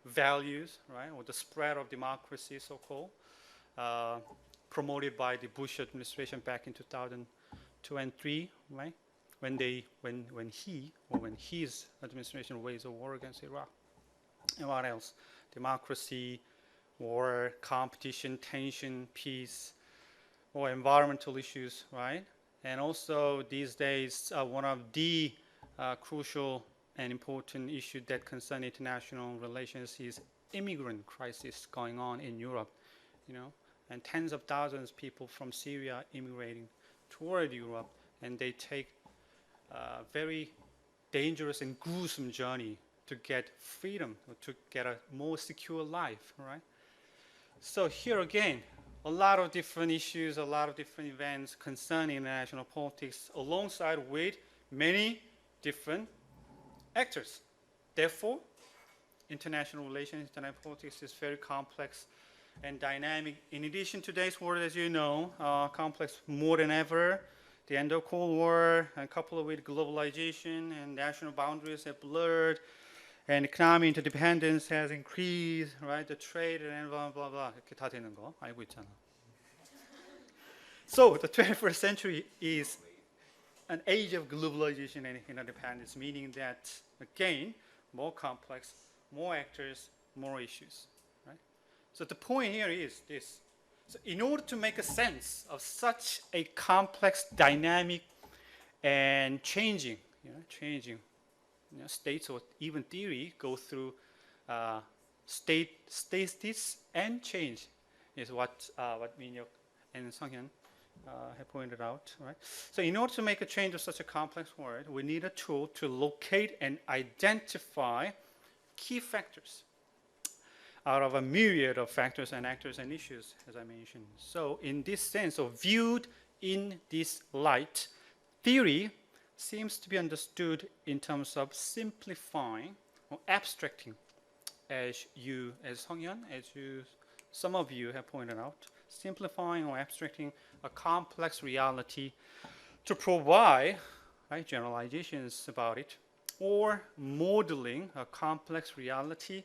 A: values, right? Or the spread of democracy, so-called, promoted by the Bush administration back in 2002 and 3, right? When his administration waged a war against Iraq. And what else? Democracy, war, competition, tension, peace, or environmental issues, right? And also these days, one of the crucial and important issues that concern international relations is immigrant crisis going on in Europe, you know, and tens of thousands of people from Syria immigrating toward Europe, and they take a very dangerous and gruesome journey to get freedom, or to get a more secure life, right? So here again, a lot of different issues, a lot of different events concerning international politics alongside with many different actors. Therefore, international relations, international politics is very complex and dynamic. In addition, today's world, as you know, complex more than ever. The end of Cold War, and coupled with globalization and national boundaries have blurred, and economic interdependence has increased, right? The trade and blah, blah, blah. 이렇게 다 되는 거 알고 있잖아. So the 21st century is an age of globalization and interdependence, meaning that, again, more complex, more actors, more issues, right? So the point here is this. So in order to make a sense of such a complex, dynamic, and changing states or even theory go through stasis and change is what Minhyuk and Sunghyun have pointed out, right? So in order to make a change of such a complex world, we need a tool to locate and identify key factors out of a myriad of factors and actors and issues, as I mentioned. So in this sense, or viewed in this light, theory seems to be understood in terms of simplifying or abstracting, as Sunghyun, some of you have pointed out, simplifying or abstracting a complex reality to provide, right, generalizations about it, or modeling a complex reality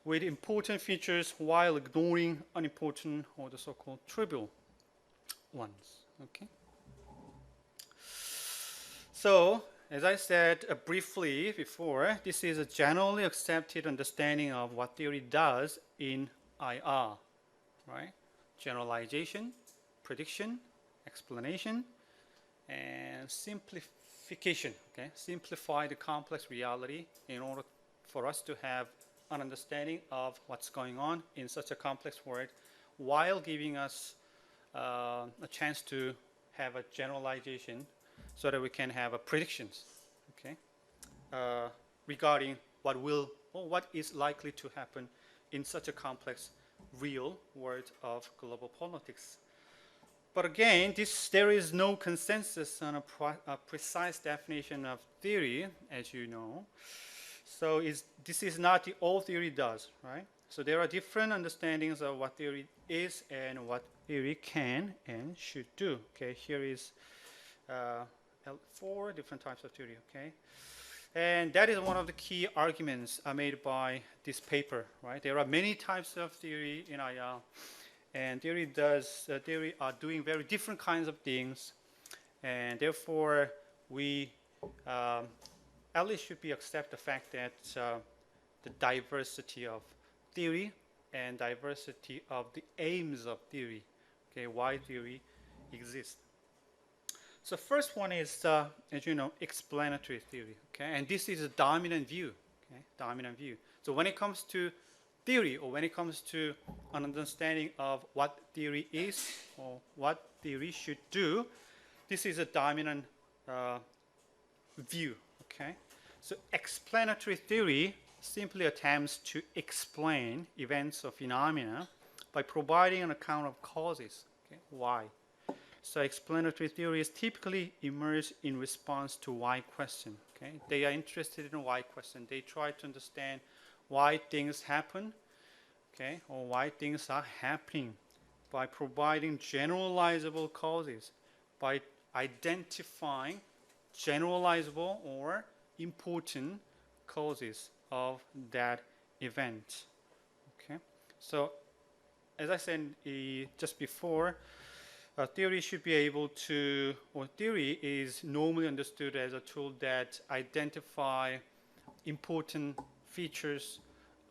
A: with important features while ignoring unimportant or the so-called trivial ones. Okay. So, as I said briefly before, this is a generally accepted understanding of what theory does in IR, right? Generalization, prediction, explanation, and simplification. Okay, simplify the complex reality in order for us to have an understanding of what's going on in such a complex world, while giving us a chance to have a generalization, so that we can have a predictions, okay, regarding what is likely to happen in such a complex, real world of global politics. But again, there is no consensus on a precise definition of theory, as you know. So this is not the all theory does, right? So there are different understandings of what theory is and what theory can and should do. Okay, here is 4 different types of theory. Okay, and that is one of the key arguments made by this paper, right? There are many types of theory in IR, and theory are doing very different kinds of things, and therefore we at least should be accept the fact that the diversity of theory and diversity of the aims of theory, okay, why theory exists. So first one is, as you know, explanatory theory, okay, and this is a dominant view, okay, dominant view. So when it comes to theory, or when it comes to an understanding of what theory is or what theory should do, this is a dominant view, okay. So explanatory theory simply attempts to explain events or phenomena by providing an account of causes, okay, why. So explanatory theories typically emerge in response to why question, okay. They are interested in why question. They try to understand why things happen, okay, or why things are happening by providing generalizable causes, by identifying generalizable or important causes of that event, okay. So as I said just before, theory should be able to, or theory is normally understood as a tool that identify important features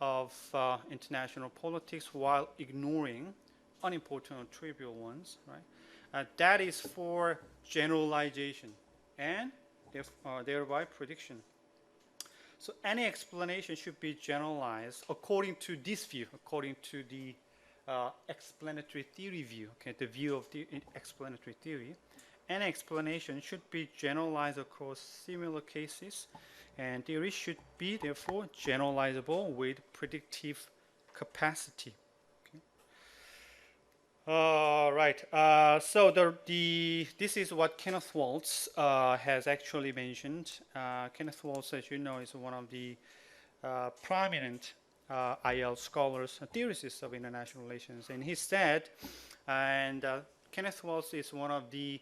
A: of international politics while ignoring unimportant or trivial ones, right? That is for generalization and thereby prediction. So any explanation should be generalized according to this view, according to the explanatory theory view, okay, the view of the explanatory theory. Any explanation should be generalized across similar cases, and theory should be therefore generalizable with predictive capacity. Okay. Right. So this is what Kenneth Waltz has actually mentioned. Kenneth Waltz, as you know, is one of the prominent IL scholars, theorists of international relations, and he said, and Kenneth Waltz is one of the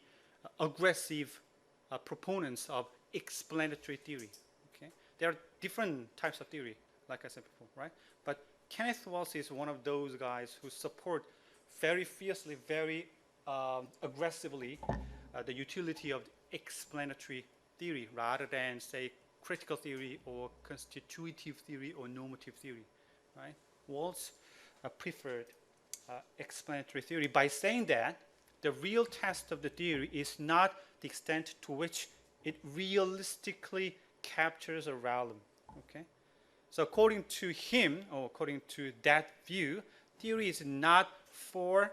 A: aggressive proponents of explanatory theory. Okay, there are different types of theory, like I said before, right? But Kenneth Waltz is one of those guys who support very fiercely, very aggressively the utility of explanatory theory rather than, say, critical theory or constitutive theory or normative theory, right? Waltz preferred explanatory theory by saying that the real test of the theory is not the extent to which it realistically captures a realm, okay? So according to him, or according to that view, theory is not for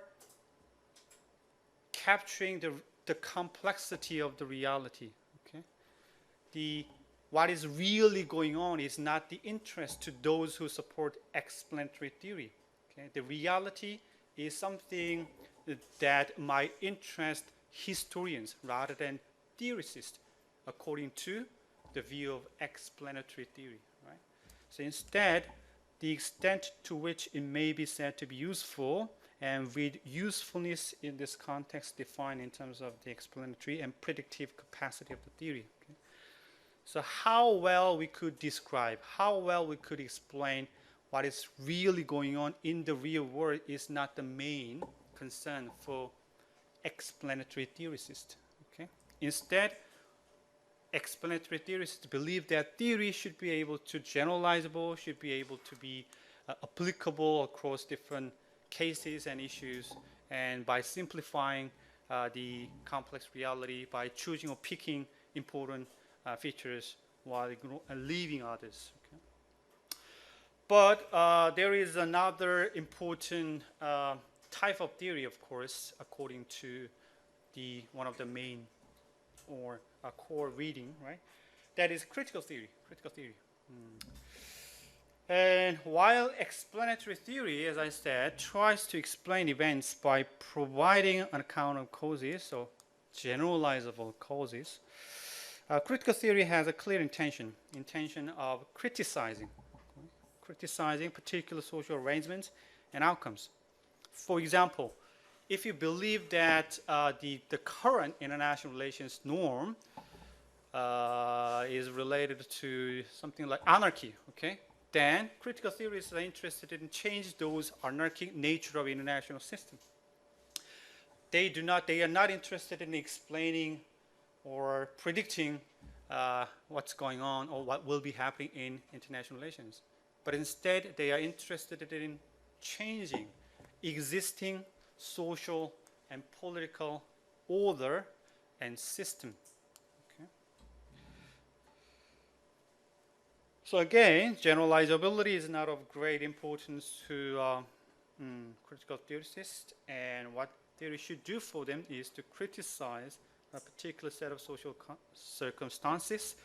A: capturing the complexity of the reality, okay? What is really going on is not the interest to those who support explanatory theory. Okay? The reality is something that might interest historians rather than theorists, according to the view of explanatory theory. Right? So instead, the extent to which it may be said to be useful, and with usefulness in this context defined in terms of the explanatory and predictive capacity of the theory. Okay? So how well we could describe, how well we could explain what is really going on in the real world is not the main concern for explanatory theorists. Okay? Instead, explanatory theorists believe that theory should be able to generalizable, should be able to be applicable across different cases and issues, and by simplifying the complex reality, by choosing or picking important features while leaving others. Okay? But there is another important type of theory, of course, according to one of the main or a core reading, right? That is critical theory. Critical theory. And while explanatory theory, as I said, tries to explain events by providing an account of causes, so generalizable causes, critical theory has a clear intention of criticizing particular social arrangements and outcomes. For example, if you believe that the current international relations norm is related to something like anarchy, okay? then critical theorists are interested in change those anarchic nature of international system. They are not interested in explaining or predicting what's going on or what will be happening in international relations. But instead, they are interested in changing existing social and political order and system. Okay. So again, generalizability is not of great importance to critical theorists, and what theory should do for them is to criticize a particular set of social circumstances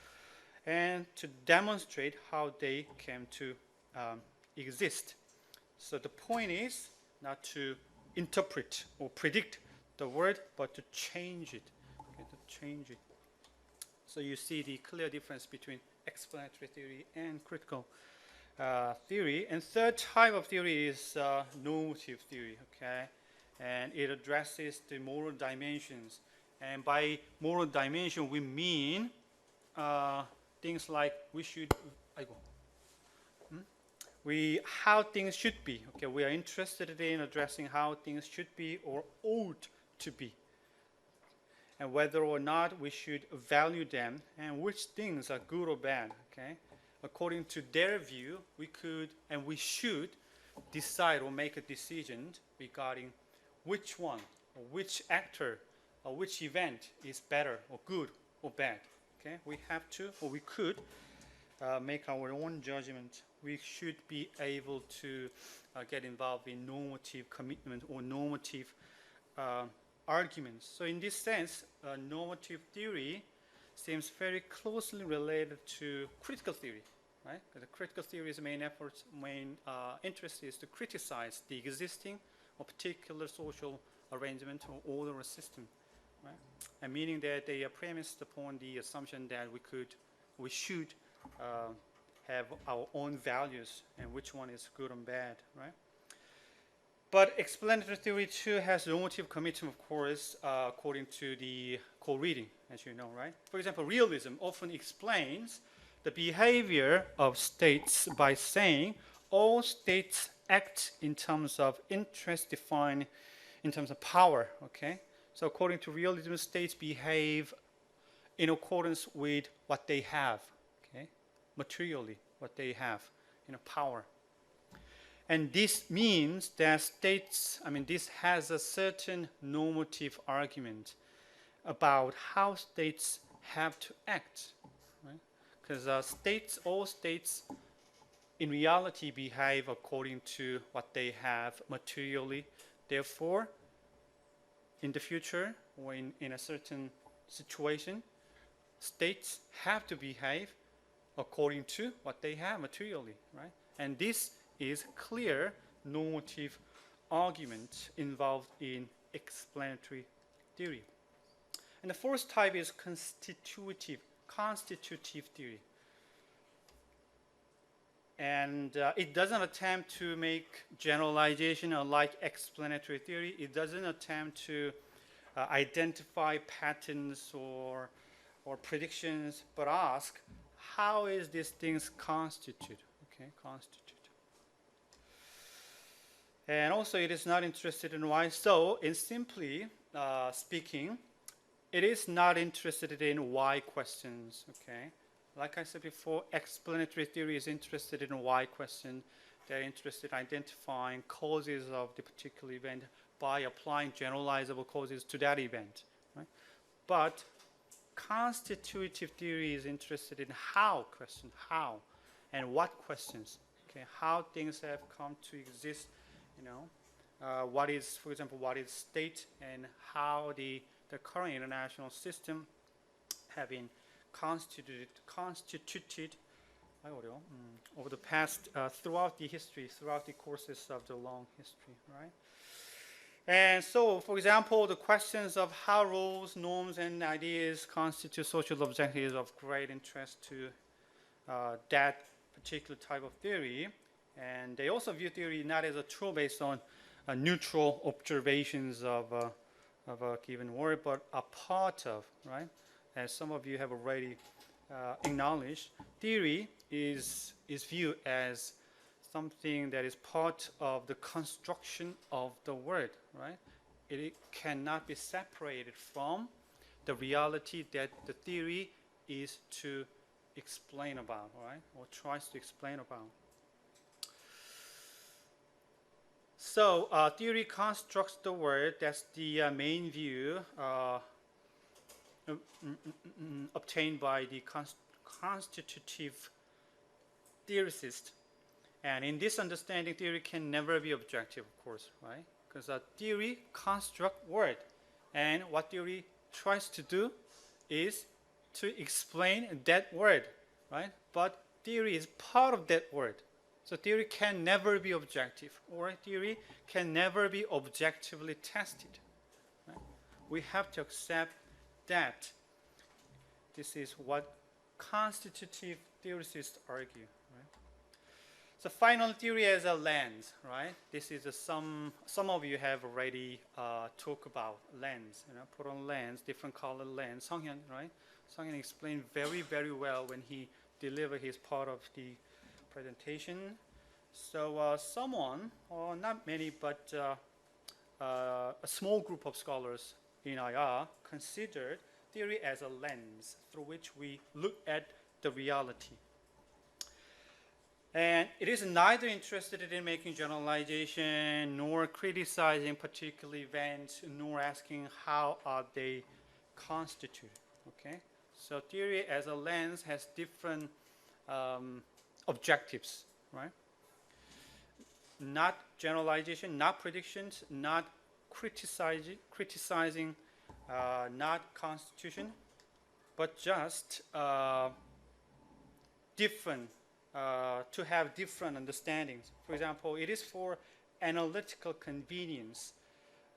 A: and to demonstrate how they came to exist. So the point is not to interpret or predict the word, but to change it. Okay, to change it. So you see the clear difference between explanatory theory and critical theory. And third type of theory is normative theory. Okay, and it addresses the moral dimensions. And by moral dimension, we mean things like how things should be. Okay, we are interested in addressing how things should be or ought to be, and whether or not we should value them, and which things are good or bad. Okay, according to their view, we could and we should decide or make a decision regarding which one or which actor or which event is better or good or bad. Okay, we have to or we could make our own judgment. We should be able to get involved in normative commitment or normative arguments. So in this sense, normative theory seems very closely related to critical theory, right? The critical theory's main interest is to criticize the existing or particular social arrangement or order or system, right? And meaning that they are premised upon the assumption that we should have our own values and which one is good and bad, right? But explanatory theory too has normative commitment, of course, according to the core reading, as you know, right? For example, realism often explains the behavior of states by saying all states act in terms of interest defined in terms of power, okay? So according to realism, states behave in accordance with what they have, okay? Materially, what they have, power. And this means that this has a certain normative argument about how states have to act, right? Because all states in reality behave according to what they have materially. Therefore, in the future or in a certain situation, states have to behave according to what they have materially, right? And this is clear normative argument involved in explanatory theory. And the fourth type is constitutive theory. And it doesn't attempt to make generalization unlike explanatory theory. It doesn't attempt to identify patterns or predictions, but ask, how is these things constituted? Okay, constituted. And also, it is not interested in why. So, in simply speaking, it is not interested in why questions. Okay, like I said before, explanatory theory is interested in why question. They're interested in identifying causes of the particular event by applying generalizable causes to that event. Right? But constitutive theory is interested in how and what questions. Okay, how things have come to exist. What is, for example, what is state and how the current international system have been constituted over the past, throughout the courses of the long history, right? And so, for example, the questions of how rules, norms, and ideas constitute social objectives of great interest to that particular type of theory. And they also view theory not as a tool based on neutral observations of a given word, but a part of, right? As some of you have already acknowledge, theory is viewed as something that is part of the construction of the word, right? It cannot be separated from the reality that the theory is to explain about, right? Or tries to explain about. So theory constructs the word. That's the main view obtained by the constitutive theorist. And in this understanding, theory can never be objective, of course, right? Because theory constructs word. And what theory tries to do is to explain that word, right? But theory is part of that word. So theory can never be objective, or theory can never be objectively tested. Right? We have to accept that this is what constitutive theorists argue. Right? So final theory as a lens, right? This is some of you have already talked about lens. Put on lens, different color lens. Songhyun, right? Songhyun explained very, very well when he delivered his part of the presentation. So someone, or not many, but a small group of scholars in IR considered theory as a lens through which we look at the reality. And it is neither interested in making generalization, nor criticizing particular events, nor asking how are they constituted. Okay? So theory as a lens has different objectives, right? Not generalization, not predictions, not criticizing, not constitution, but just different, to have different understandings. For example, it is for analytical convenience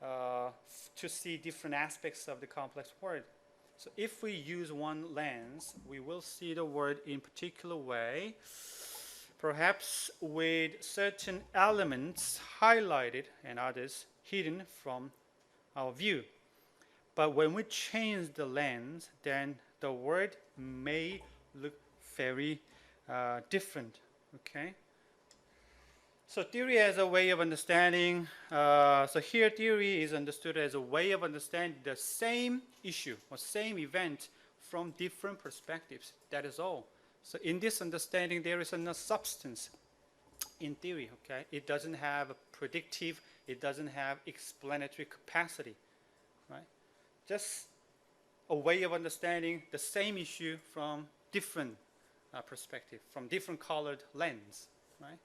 A: to see different aspects of the complex word. So if we use one lens, we will see the word in particular way, perhaps with certain elements highlighted and others hidden from our view. But when we change the lens, then the word may look very different. Okay? So theory as a way of understanding. So here theory is understood as a way of understanding the same issue or same event from different perspectives. That is all. So in this understanding, there is no substance in theory. Okay? It doesn't have a predictive. It doesn't have explanatory capacity. Right? Just a way of understanding the same issue from different perspective, from different colored lens. Right?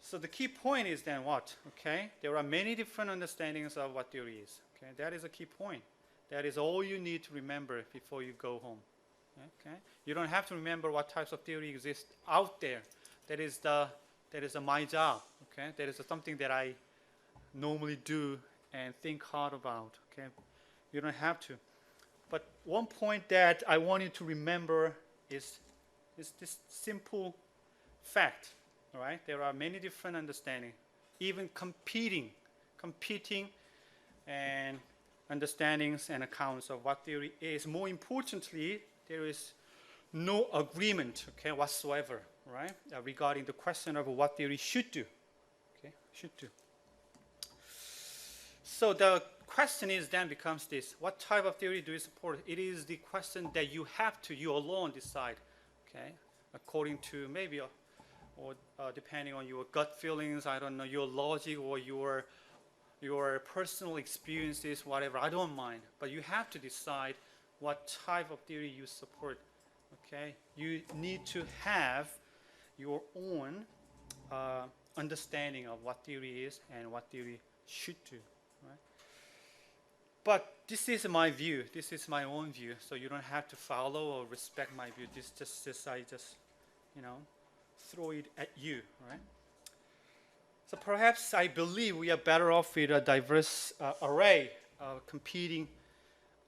A: So the key point is then what? Okay, there are many different understandings of what theory is. Okay, that is a key point. That is all you need to remember before you go home. Okay, you don't have to remember what types of theory exist out there. That is my job. Okay, that is something that I normally do and think hard about. Okay, you don't have to. But one point that I want you to remember is this simple fact. All right, there are many different understandings, even competing and understandings and accounts of what theory is. More importantly, there is no agreement, okay, whatsoever, right, regarding the question of what theory should do. Okay, should do. So the question is then becomes this: what type of theory do you support? It is the question that you alone decide, okay, according to maybe or depending on your gut feelings, I don't know, your logic or your personal experiences, whatever, I don't mind. But you have to decide what type of theory you support, okay? You need to have your own understanding of what theory is and what theory should do, right? But this is my view. This is my own view, so you don't have to follow or respect my view. I just, throw it at you, right? So perhaps I believe we are better off with a diverse array of competing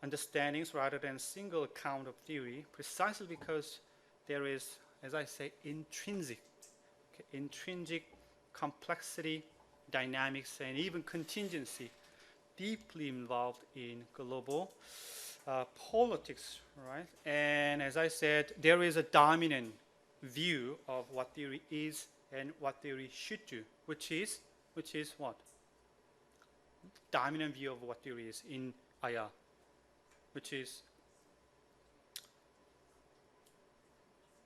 A: understandings rather than single account of theory, precisely because there is, as I say, intrinsic complexity, dynamics, and even contingency deeply involved in global politics, right? And as I said, there is a dominant view of what theory is and what theory should do, which is what? Dominant view of what theory is in IR, which is,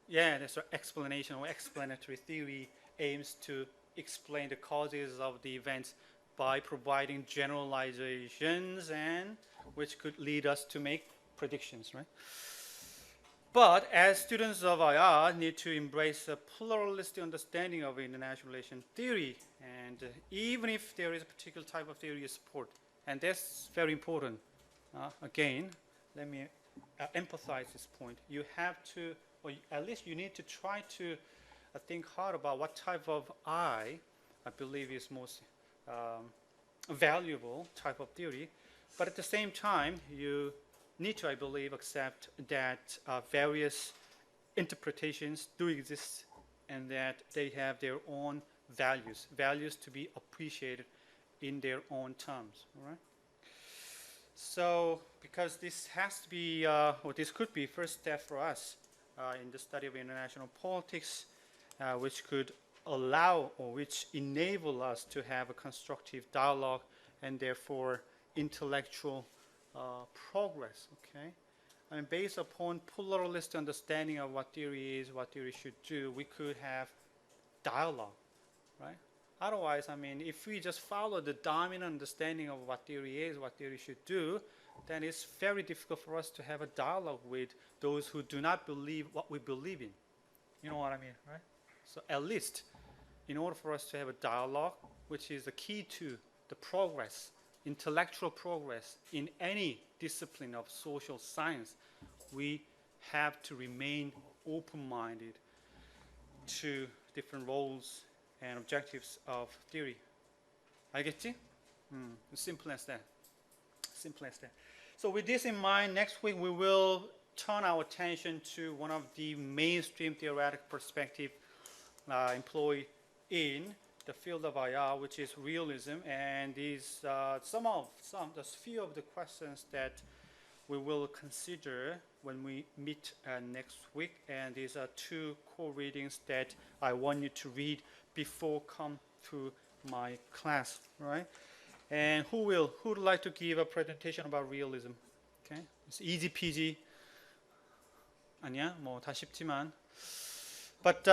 A: yeah, that's right. Explanation or explanatory theory aims to explain the causes of the events by providing generalizations and which could lead us to make predictions, right? But as students of IR need to embrace a pluralistic understanding of international relation theory, and even if there is a particular type of theory you support, and that's very important. Again, let me emphasize this point. You have to, or at least you need to try to think hard about what type of I believe is most valuable type of theory. But at the same time, you need to, I believe, accept that various interpretations do exist and that they have their own values to be appreciated in their own terms. All right? So, because this has to be, or this could be first step for us in the study of international politics, which could allow or which enable us to have a constructive dialogue and therefore intellectual progress, okay? I mean, based upon pluralistic understanding of what theory is, what theory should do, we could have dialogue, right? Otherwise, I mean, if we just follow the dominant understanding of what theory is, what theory should do, then it's very difficult for us to have a dialogue with those who do not believe what we believe in. You know what I mean, right? So at least, in order for us to have a dialogue, which is the key to the progress, intellectual progress in any discipline of social science, we have to remain open-minded to different roles and objectives of theory. 알겠지? Simple as that. Simple as that. So with this in mind, next week we will turn our attention to one of the mainstream theoretic perspective employed in the field of IR, which is realism, and these few of the questions that we will consider when we meet next week. And these are two core readings that I want you to read before come to my class, right? And who would like to give a presentation about realism? Okay, it's easy peasy. 아니야, 뭐 다 쉽지만. But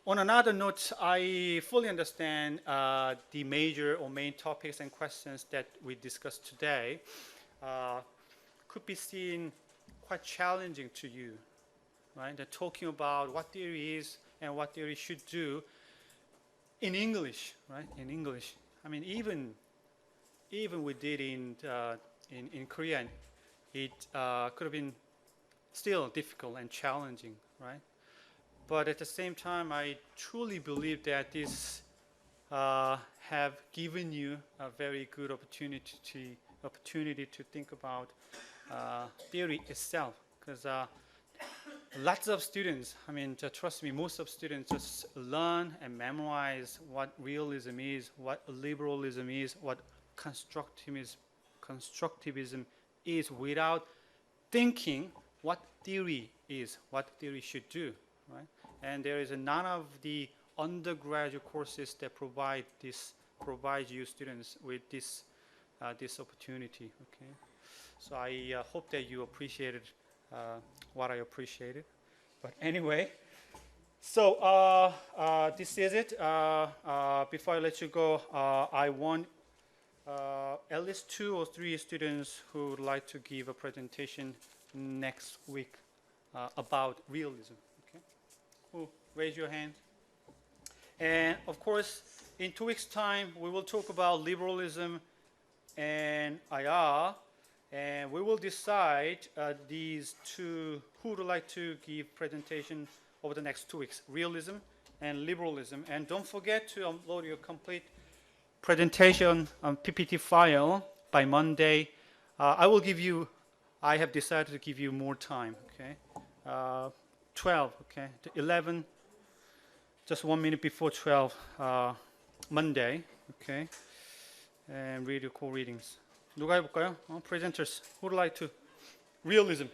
A: on another note, I fully understand the major or main topics and questions that we discussed today could be seen quite challenging to you, right? They're talking about what theory is and what theory should do in English, right? In English. I mean, even we did in Korean, it could have been still difficult and challenging, right? But at the same time, I truly believe that this have given you a very good opportunity to think about theory itself. Because lots of students, I mean, trust me, most of students just learn and memorize what realism is, what liberalism is, what constructivism is, without thinking what theory is, what theory should do, right? And there is none of the undergraduate courses that provide you students with this opportunity. Okay, so I hope that you appreciated what I appreciated. But anyway, so this is it. Before I let you go, I want at least 2 or 3 students who would like to give a presentation next week about realism. Who raise your hand? And of course, in 2 weeks' time, we will talk about liberalism and IR, and we will decide these two who would like to give presentation over the next 2 weeks: realism and liberalism. And don't forget to upload your complete presentation on PPT file by Monday. I have decided to give you more time. Okay. 12, okay, to 11, just 1 minute before 12, Monday, okay, and read your core readings. 누가 해볼까요? Presenters, who'd like to? Realism.